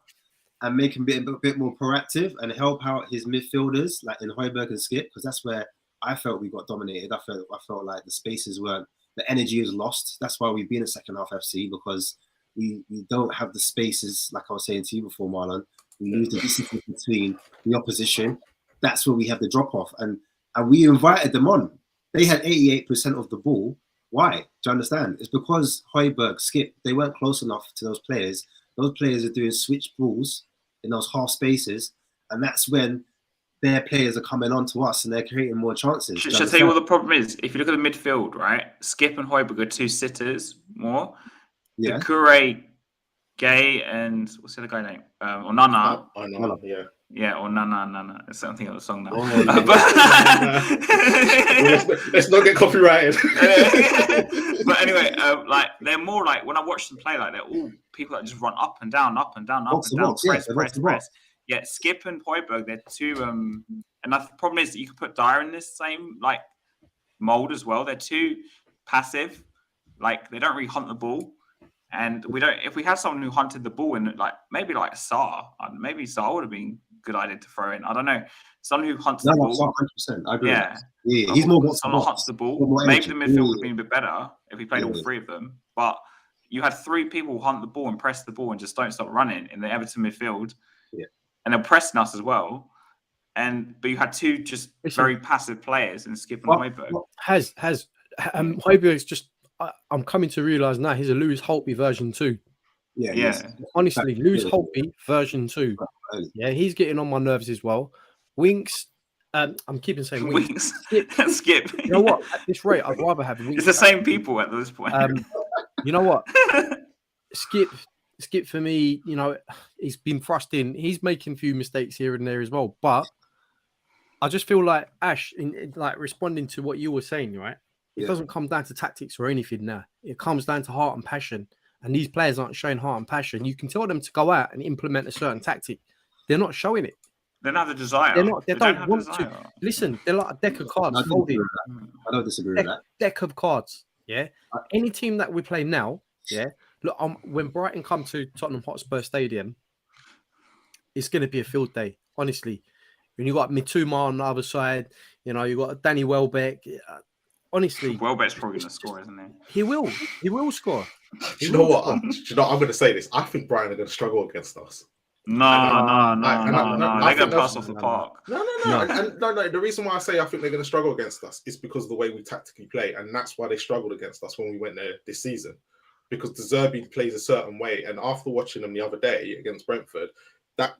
and make him be a bit more proactive and help out his midfielders like in Højbjerg and Skip, because that's where I felt we got dominated. I felt like the spaces weren't, the energy was lost. That's why we've been a second half FC, because we don't have the spaces, like I was saying to you before, Marlon. We lose the discipline between the opposition. That's where we have the drop off. And we invited them on. They had 88% of the ball. Why? Do you understand? It's because Højbjerg, Skip, they weren't close enough to those players. Those players are doing switch balls in those half spaces. And that's when their players are coming on to us and they're creating more chances. Should I tell you what the problem is? If you look at the midfield, right? Skip and Højbjerg are two sitters more. Yeah. Doucouré, Gay, and what's the other guy name? Onana. Onana, yeah. Yeah, or Nana. It's something of the song now. Let's not get copyrighted. But anyway, like they're more like when I watch them play, like they're all people that just run up and down, press. Yeah, Skip and Højbjerg, they're two. And the problem is that you could put Dyer in this same like mold as well. They're too passive, like they don't really hunt the ball. And we don't. If we had someone who hunted the ball in, like maybe like Sarr, maybe Sarr would have been a good idea to throw in. I don't know. Someone who hunts the ball. 100%. I agree. Yeah, he's more. Someone hunts the ball. Maybe the midfield would have been a bit better if we played all three of them. But you had three people who hunt the ball and press the ball and just don't stop running in the Everton midfield. Yeah, and they're pressing us as well. But you had two just very passive players in Skip and Højbjerg. Højbjerg's just. I'm coming to realise now he's a Lewis Holtby version 2. Yeah. Honestly, Lewis Holtby version 2. Yeah, he's getting on my nerves as well. Winks, I'm keeping saying Winks. Skip. You know what? At this rate, I'd rather have Winks. It's the same people at this point. You know what? Skip for me, you know, he's been thrust in. He's making a few mistakes here and there as well. But I just feel like Ash, in like responding to what you were saying, right? It doesn't come down to tactics or anything now. It comes down to heart and passion. And these players aren't showing heart and passion. You can tell them to go out and implement a certain tactic. They're not showing it. They don't have the desire. They don't want to. Listen, they're like a deck of cards. I don't disagree with that. Deck of cards. Yeah. Any team that we play now, yeah. Look, when Brighton come to Tottenham Hotspur Stadium, it's going to be a field day, honestly. When you got Mitoma on the other side, you know, you got Danny Welbeck. Honestly, Welbeck's probably going to score, isn't he? He will score. Do you know what? I'm going to say this. I think Brighton are going to struggle against us. No. They're going to pass off the park. No. The reason why I say I think they're going to struggle against us is because of the way we tactically play, and that's why they struggled against us when we went there this season. Because De Zerbi plays a certain way, and after watching them the other day against Brentford, that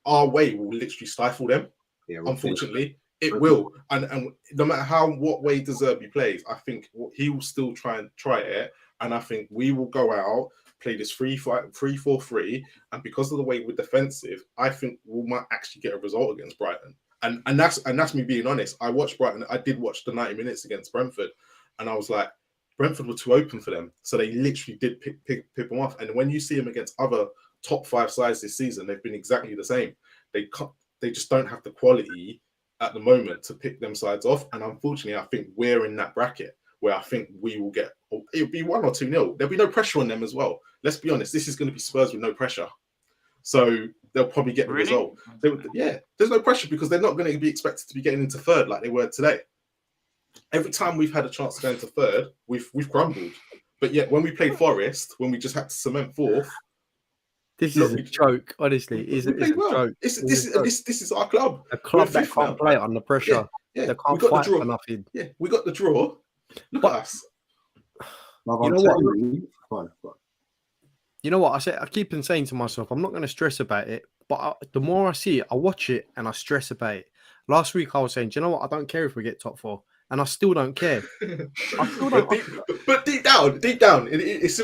our way will literally stifle them. Yeah, unfortunately. It will, and no matter what way De Zerbi plays, I think he will still try it, and I think we will go out, play this 3-4-3, and because of the way we're defensive, I think we might actually get a result against Brighton, and that's me being honest. I watched Brighton. I did watch the 90 minutes against Brentford, and I was like, Brentford were too open for them, so they literally did pick them off. And when you see them against other top 5 sides this season, they've been exactly the same. They just don't have the quality at the moment to pick them sides off, and unfortunately I think we're in that bracket where I think we will get, it'll be 1 or 2-0. There'll be no pressure on them as well. Let's be honest, this is going to be Spurs with no pressure, so they'll probably get the result. There's no pressure because they're not going to be expected to be getting into third like they were today. Every time we've had a chance to go into third, we've crumbled, but yet when we played Forest, when we just had to cement fourth, this is a joke, honestly. It's a joke. This is our club. A club that can't play under pressure. Yeah. They can't fight for nothing. Yeah, we got the draw. Look at us. You know what? You know what? I keep on saying to myself, I'm not going to stress about it. But the more I see it, I watch it and I stress about it. Last week I was saying, do you know what? I don't care if we get top 4. And I still don't care. But deep down, it's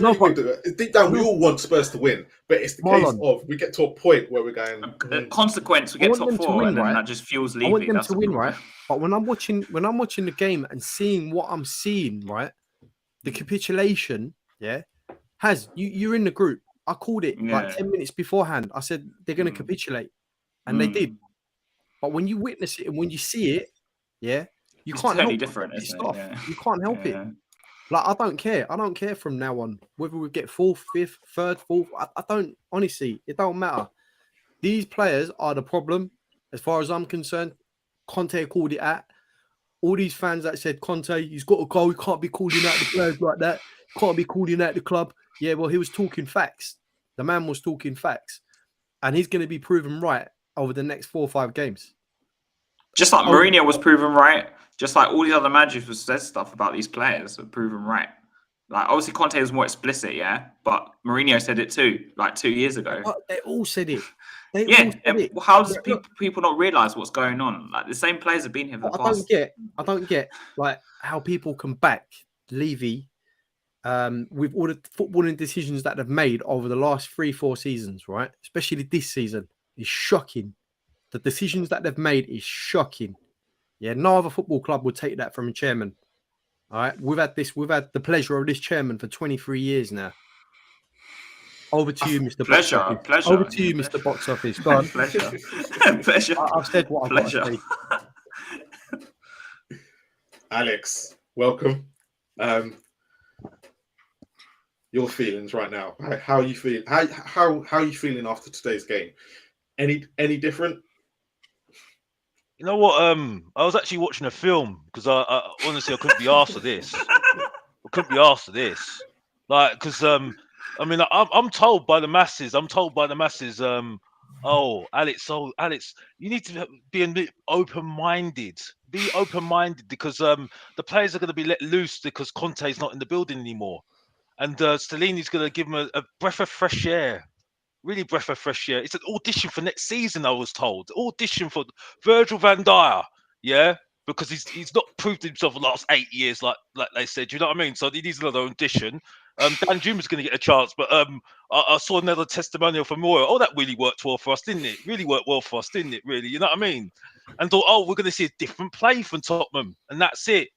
deep down. We all want Spurs to win, but it's the case of we get to a point where we're going. Consequence, we get top 4, and then that just fuels Levy. I want them to win, right? But when I'm watching the game and seeing what I'm seeing, right, the capitulation, you're in the group. I called it like 10 minutes beforehand. I said they're going to capitulate, and they did. But when you witness it and when you see it, yeah, you It's can't totally help different, but be isn't pissed it? off. Yeah. You can't help it. Like, I don't care. I don't care from now on whether we get 4th, 5th, 3rd, 4th. I don't, honestly, it don't matter. These players are the problem as far as I'm concerned. Conte called it at. All these fans that said, Conte, he's got to go. He can't be calling out the players like that. He can't be calling out the club. Yeah, well, he was talking facts. The man was talking facts. And he's going to be proven right over the next 4 or 5 games. Just like Mourinho was proven right, just like all these other managers who said stuff about these players were proven right. Like, obviously, Conte was more explicit, yeah, but Mourinho said it too, like 2 years ago. But they all said it. They all Yeah, said it. how does people not realize what's going on? Like, the same players have been here for the past. I don't get like how people can back Levy with all the footballing decisions that they've made over the last 3-4 seasons, right? Especially this season, is shocking. The decisions that they've made is shocking. Yeah, no other football club would take that from a chairman. All right, we've had the pleasure of this chairman for 23 years now. Over to you, Mr. Box Office. Pleasure. Over to you, Mr. Box Office. Go on. Pleasure. Pleasure. I've said what I've got to say. Alex, welcome. Your feelings right now. How are you feeling? How are you feeling after today's game? Any different? You know what? I was actually watching a film because I honestly I couldn't be asked for this. I couldn't be asked for this, like, because I mean, I'm told by the masses. Oh, Alex, you need to be a bit open-minded. Be open-minded because the players are going to be let loose because Conte's not in the building anymore, and Stellini's going to give them a breath of fresh air. Really breath of fresh air. It's an audition for next season, I was told. Audition for Virgil van Dijk, yeah? Because he's not proved himself the last 8 years, like they said. You know what I mean? So he needs another audition. Dan Juma's going to get a chance, but I saw another testimonial from Moore. Oh, that really worked well for us, didn't it? Really worked well for us, didn't it? Really, you know what I mean? And thought, oh, we're going to see a different play from Tottenham, and that's it.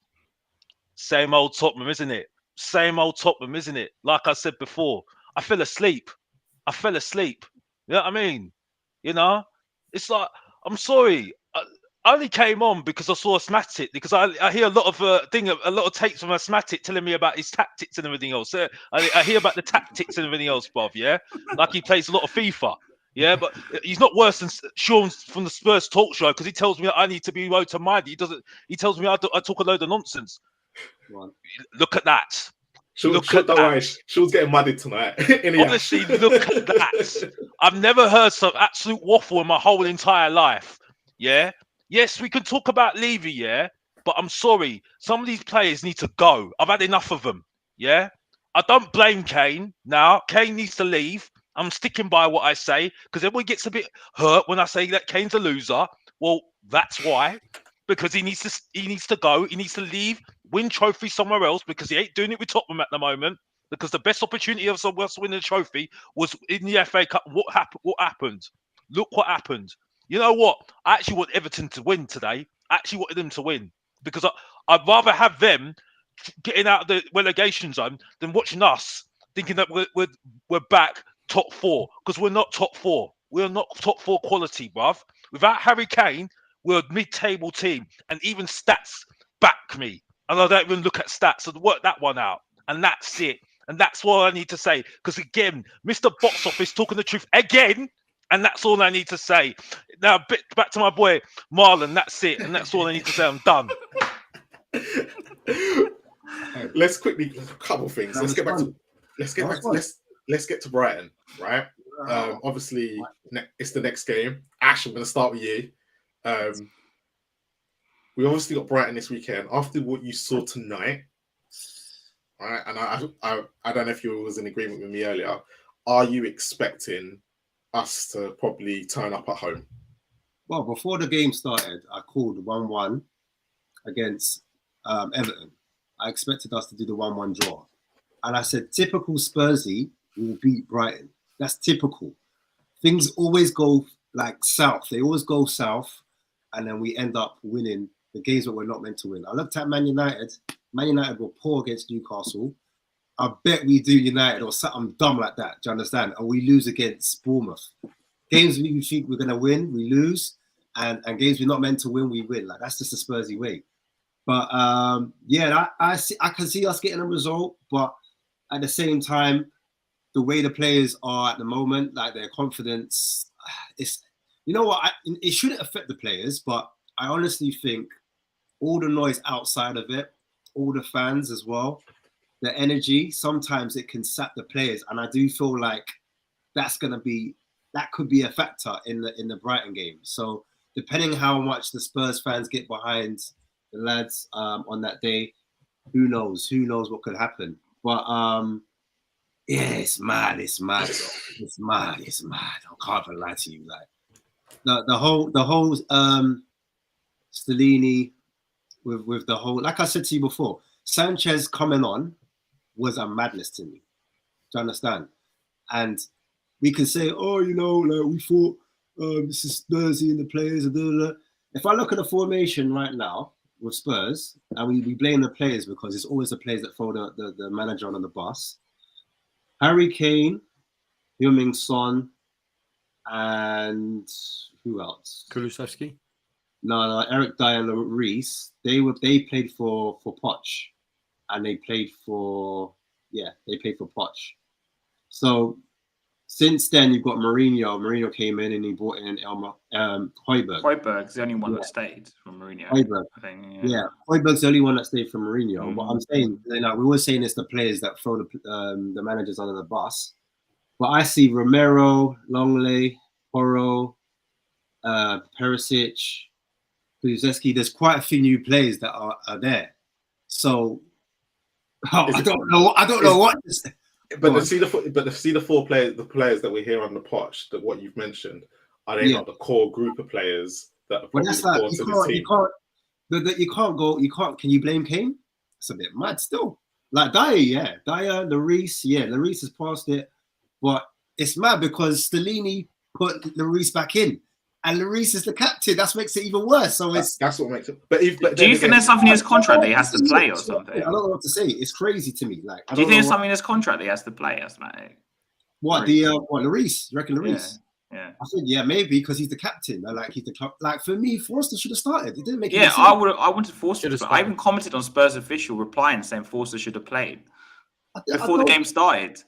Same old Tottenham, isn't it? Same old Tottenham, isn't it? Like I said before, I fell asleep. You know what I mean? You know, it's like, I'm sorry. I only came on because I saw Asthmatic, because I hear a lot of takes from Asthmatic telling me about his tactics and everything else. I hear about the tactics and everything else, bruv, yeah? Like he plays a lot of FIFA, yeah? But he's not worse than Sean from the Spurs talk show because he tells me that I need to be open-minded. He tells me I talk a load of nonsense. Look at that. Sean's getting muddied tonight. Honestly, look at that. I've never heard some absolute waffle in my whole entire life. Yeah. Yes, we can talk about Levy, yeah. But I'm sorry, some of these players need to go. I've had enough of them. Yeah. I don't blame Kane. Now, Kane needs to leave. I'm sticking by what I say because everyone gets a bit hurt when I say that Kane's a loser. Well, that's why. Because he needs to go. He needs to leave, win trophy somewhere else because he ain't doing it with Tottenham at the moment. Because the best opportunity of someone else winning a trophy was in the FA Cup. What happened? Look what happened. You know what? I actually want Everton to win today. I actually wanted them to win because I'd rather have them getting out of the relegation zone than watching us thinking that we're back top 4, because we're not top 4. We're not top 4 quality, bruv. Without Harry Kane, we're a mid-table team, and even stats back me. And I don't even look at stats and work that one out. And that's it. And that's all I need to say. Because again, Mr. Box Office talking the truth again. And that's all I need to say. Now, back to my boy Marlon. That's it. And that's all I need to say. I'm done. Let's quickly a couple of things. Let's get to Brighton, right? Obviously, it's the next game. Ash, I'm going to start with you. We obviously got Brighton this weekend. After what you saw tonight, right? And I don't know if you was in agreement with me earlier. Are you expecting us to probably turn up at home? Well, before the game started, I called 1-1 against Everton. I expected us to do the 1-1 draw. And I said, typical Spursy will beat Brighton. That's typical. Things always go like south. They always go south. And then we end up winning the games that we're not meant to win. I looked at Man United. Man United were poor against Newcastle. I bet we do United or something dumb like that. Do you understand? And we lose against Bournemouth. Games we think we're gonna win, we lose, and games we're not meant to win, we win. Like that's just the Spursy way. But yeah, I can see us getting a result, but at the same time, the way the players are at the moment, like their confidence, it's you know what, it shouldn't affect the players, but I honestly think all the noise outside of it, all the fans as well, the energy, sometimes it can sap the players, and I do feel like that could be a factor in the Brighton game. So depending how much the Spurs fans get behind the lads on that day, who knows what could happen. But yeah, it's mad, it's mad. I can't even lie to you. Like the whole Stellini with the whole, like I said to you before, Sanchez coming on was a madness to me. Do you understand? And we can say, oh, you know, like we thought this is Spursy and the players. And blah, blah, blah. If I look at the formation right now with Spurs, and we blame the players because it's always the players that throw the manager on the bus. Harry Kane, Heung-Min Son, and who else? Kulusevski. No, Eric Dyer and Reese. They played for Poch, and they played for Poch. So since then, you've got Mourinho. Mourinho came in and he brought in Højbjerg. Højbjerg's the only one that stayed from Mourinho. Højbjerg. I think, Yeah, Højbjerg's the only one that stayed from Mourinho. But I'm saying, you know, we were saying it's the players that throw the managers under the bus. But I see Romero, Longley, Porro, Perisic, Kulusevski. There's quite a few new players that are there. So I don't know what. But to see the four players, the players that we hear on the potch, that what you've mentioned, are they not the core group of players that are probably core to the team? Can you blame Kane? It's a bit mad still. Like Dyer, Lloris has passed it, but it's mad because Stellini put Lloris back in, and Lloris is the captain. That makes it even worse. So that's what makes it. But do you think there's something in his contract that he has to play or something? I don't know what to say. It's crazy to me. Like, do you think there's something in his contract that he has to play? What Lloris? You reckon Lloris? Yeah. I think maybe because he's the captain. Like he's the club. Like for me, Forster should have started. It didn't make. Yeah, I wanted Forster to start. I even commented on Spurs official replying saying Forster should have played before the game started.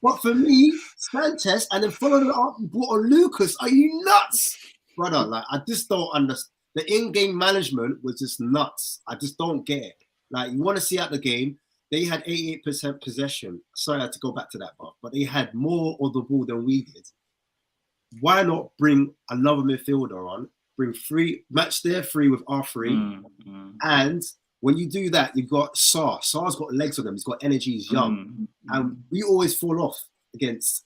But for me, Sanchez, and then following it up, you brought on Lucas. Are you nuts, brother? Like I just don't understand. The in-game management was just nuts. I just don't get it. Like you want to see out the game. They had 88% possession. Sorry, I had to go back to that part, but they had more of the ball than we did. Why not bring another midfielder on? Bring match their three with R3. And when you do that, you've got Sarr. Sarr's got legs on him. He's got energy. He's young. And we always fall off against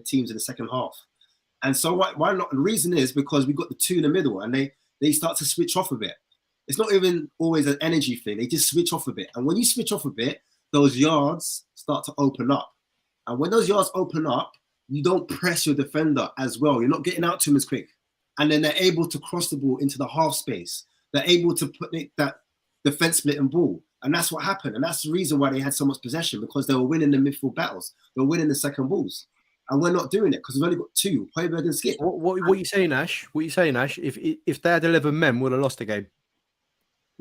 teams in the second half. And so why not? The reason is because we got the two in the middle and they start to switch off a bit. It's not even always an energy thing. They just switch off a bit. And when you switch off a bit, those yards start to open up. And when those yards open up, you don't press your defender as well. You're not getting out to him as quick. And then they're able to cross the ball into the half space. They're able to put that defense splitting ball. And that's what happened. And that's the reason why they had so much possession, because they were winning the midfield battles. They were winning the second balls. And we're not doing it because we've only got two, Højbjerg and Skip. What are you saying, Ash? What are you saying, Ash? If they had 11 men, would have lost the game.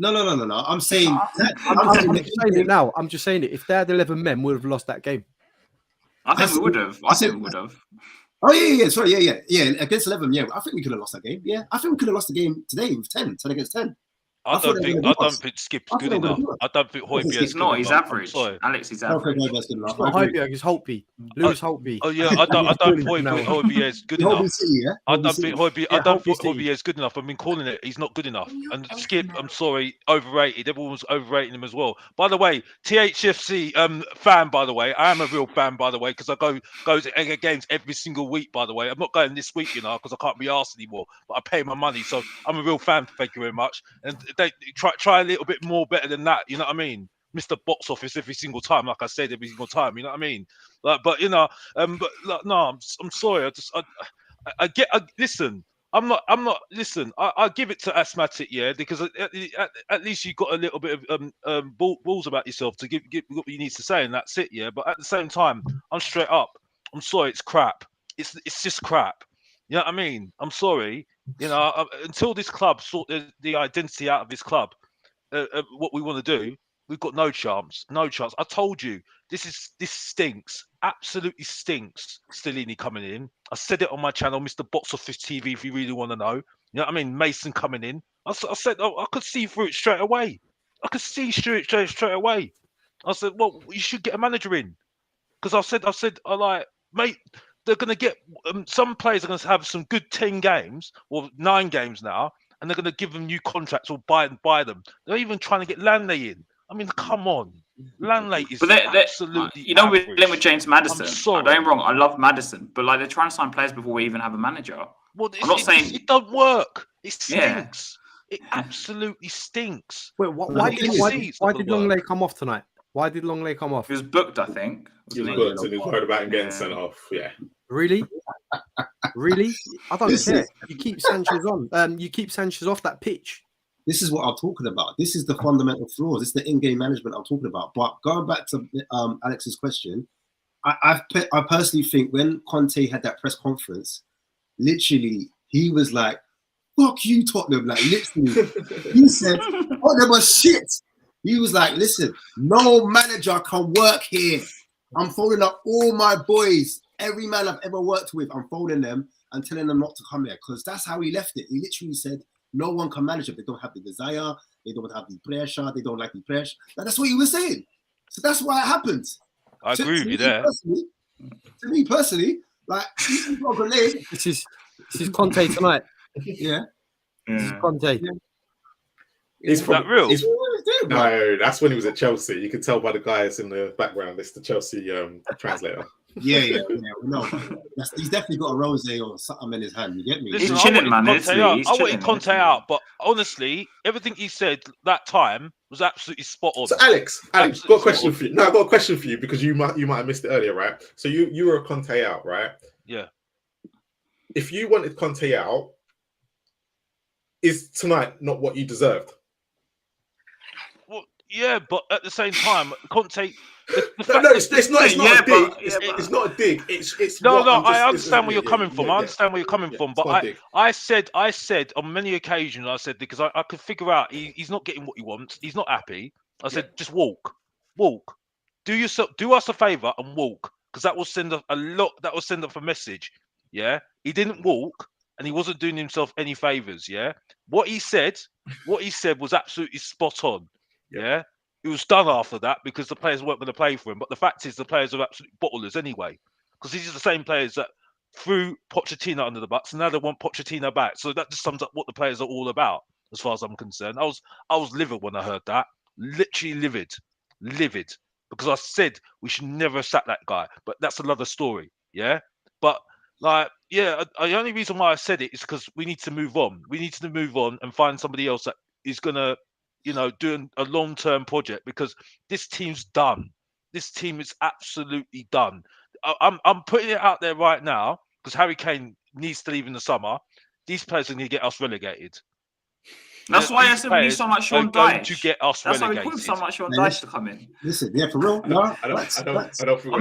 No. I'm saying I'm just saying it now. I'm just saying it. If they had 11 men, would have lost that game. I think we would have. Oh yeah. Sorry, yeah. Against 11, yeah. I think we could have lost that game. Yeah, I think we could have lost the game today with 10 against 10. I don't think Skip's good enough. I don't think Højbjerg's good enough. He's average. Alex, he's average. It's not Højbjerg, it's Holtby. Lewis Holtby. Oh yeah, I don't think Højbjerg's good enough. I don't think Højbjerg's good enough. I've been calling it. He's not good enough. And Skip, I'm sorry, overrated. Everyone's overrating him as well. By the way, THFC fan. By the way, I am a real fan. By the way, because I go to games every single week. By the way, I'm not going this week, you know, because I can't be asked anymore. But I pay my money, so I'm a real fan. Thank you very much. And they try a little bit more better than that, you know what I mean? Mr. Box Office every single time, like I said, every single time, you know what I mean? Like, but you know, no, I'm sorry. Listen, I'm not. Listen, I give it to Asthmatic, yeah, because at least you got a little bit of balls about yourself to give what you need to say, and that's it, yeah. But at the same time, I'm straight up. I'm sorry, it's crap. It's just crap. You know what I mean? I'm sorry. You know, until this club sort the identity out of this club, what we want to do, we've got no chance. No chance. I told you this stinks. Absolutely stinks. Stellini coming in. I said it on my channel, Mr. Box Office TV. If you really want to know, you know what I mean. Mason coming in. I said I could see through it straight away. I could see through it straight away. I said, well, you should get a manager in, because I said, mate, they're going to get some players are going to have some good 10 games or 9 games now, and they're going to give them new contracts or buy them. They're even trying to get Lanley in. I mean, come on. Lanley is absolutely you know, we're average. dealing with James Maddison. I'm sorry. Don't get me wrong, I love Maddison, but like they're trying to sign players before we even have a manager. Well, I'm not saying it don't work. It Yeah. stinks. It absolutely stinks. Wait, why did Longley come off tonight? Why did Longley come off? he was booked, I think. He was wasn't booked and he was worried about him getting sent off. Yeah. Really? Really? I don't care. You keep Sanchez on. You keep Sanchez off that pitch. This is what I'm talking about. This is the fundamental flaws. This is the in-game management I'm talking about. But going back to Alex's question, I personally think when Conte had that press conference, literally he was like, "Fuck you, Tottenham!" Like literally, he said, "Tottenham was shit." He was like, "Listen, no manager can work here. I'm phoning up all my boys, every man I've ever worked with. I'm phoning them and telling them not to come here," because that's how he left it. He literally said, no one can manage it. They don't have the desire. They don't have the pressure. They don't like the pressure. That's what he was saying. So that's why it happens. I agree with you there. To me personally, like This is Conte tonight. Yeah. This is Conte. Yeah. Is that real? No, that's when he was at Chelsea. You can tell by the guys in the background. It's the Chelsea translator. Yeah. No, he's definitely got a rosé or something in his hand. You get me? Listen, He's chilling, man. I wanted Conte out, but honestly, everything he said that time was absolutely spot on. So Alex, got a question for you. No, I've got a question for you because you might have missed it earlier, right? So you were a Conte out, right? Yeah. If you wanted Conte out, is tonight not what you deserved? Well, yeah, but at the same time, Conte. It's not a dig. It's not a dig. It's no. I understand where you're coming from. I understand where you're coming from. But I said on many occasions, I said, because I could figure out he's not getting what he wants. He's not happy. I said, just walk. Do us a favor and walk, because that will send up a message. Yeah, he didn't walk, and he wasn't doing himself any favors. Yeah, what he said was absolutely spot on. Yeah. It was done after that because the players weren't going to play for him. But the fact is, the players are absolute bottlers anyway, because these are the same players that threw Pochettino under the bus, and now they want Pochettino back. So that just sums up what the players are all about, as far as I'm concerned. I was livid when I heard that, literally livid, because I said we should never have sacked that guy. But that's another story, yeah. But the only reason why I said it is because we need to move on. We need to move on and find somebody else that is gonna, doing a long-term project, because this team's done. This team is absolutely done. I'm putting it out there right now because Harry Kane needs to leave in the summer. These players are going to get us relegated. That's why I said we need someone like Sean Dyche to get us That's relegated. why we put someone like Sean Dyche to come in. Listen, yeah, for real. No, I don't think I'm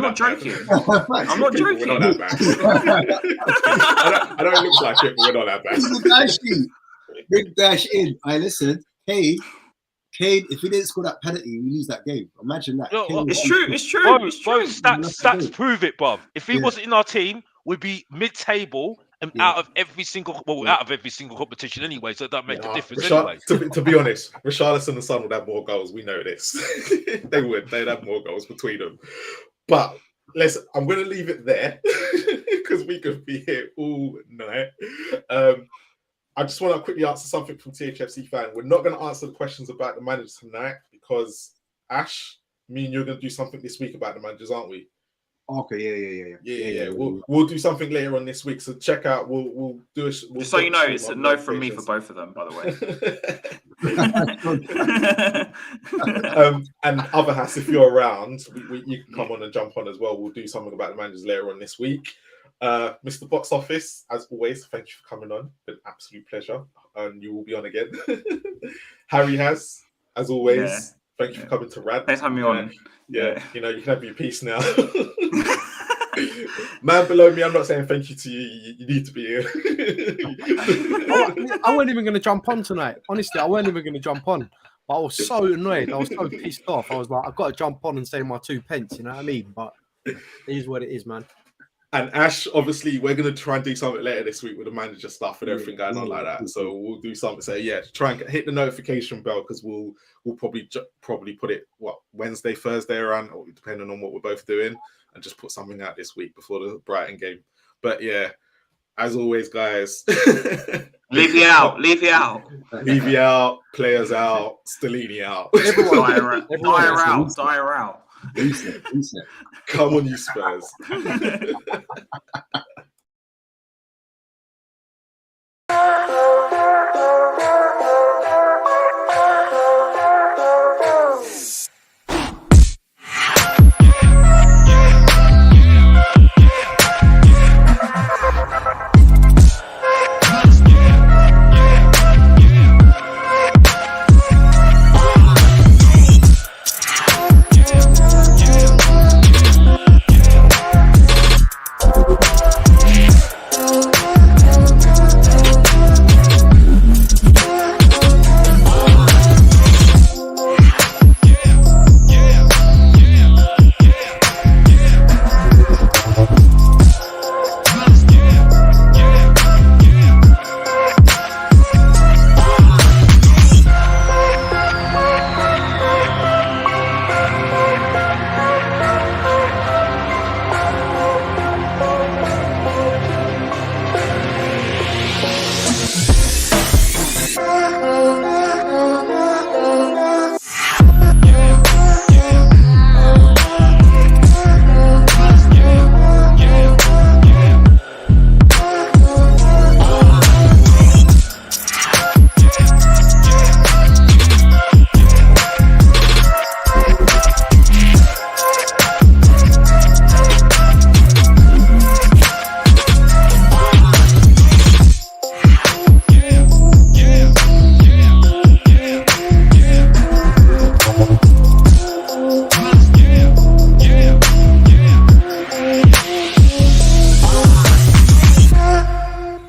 not joking. I'm not We're joking. not that bad. I don't look like it, but we're not that bad. Big dash in. I listen. Kane, if he didn't score that penalty, we lose that game. Imagine that. It's true. Bro, stats prove it, bruv. If he wasn't in our team, we'd be mid-table and out of every single competition anyway. So that make a difference anyway. To be honest, Richarlison and Son would have more goals. We know this. They would. They'd have more goals between them. But I'm going to leave it there because we could be here all night. I just want to quickly answer something from THFC fan. We're not going to answer the questions about the managers tonight because Ash, me and you're going to do something this week about the managers, aren't we? Okay, yeah. We'll do something later on this week. So check out. We'll do it. Just so you know, it's a no from me for both of them, by the way. And other Hass, if you're around, you can come on and jump on as well. We'll do something about the managers later on this week. Mr. Box Office, as always, thank you for coming on. Been an absolute pleasure. And you will be on again. Harry has, as always, thank you for coming to Rad. Next time you're on. Yeah, you know, you can have your piece now. Man below me, I'm not saying thank you to you. You need to be here. I wasn't even going to jump on tonight. Honestly, I wasn't even going to jump on. But I was so annoyed. I was so pissed off. I was like, I've got to jump on and say my 2 pence. You know what I mean? But it is what it is, man. And Ash, obviously, we're going to try and do something later this week with the manager stuff and everything going on like that. So we'll do something. So yeah, try and hit the notification bell because we'll probably put it Wednesday, Thursday around, depending on what we're both doing, and just put something out this week before the Brighton game. But yeah, as always, guys, leave you out, players out, Stellini out. Dyer out. Reset. Come on, you Spurs.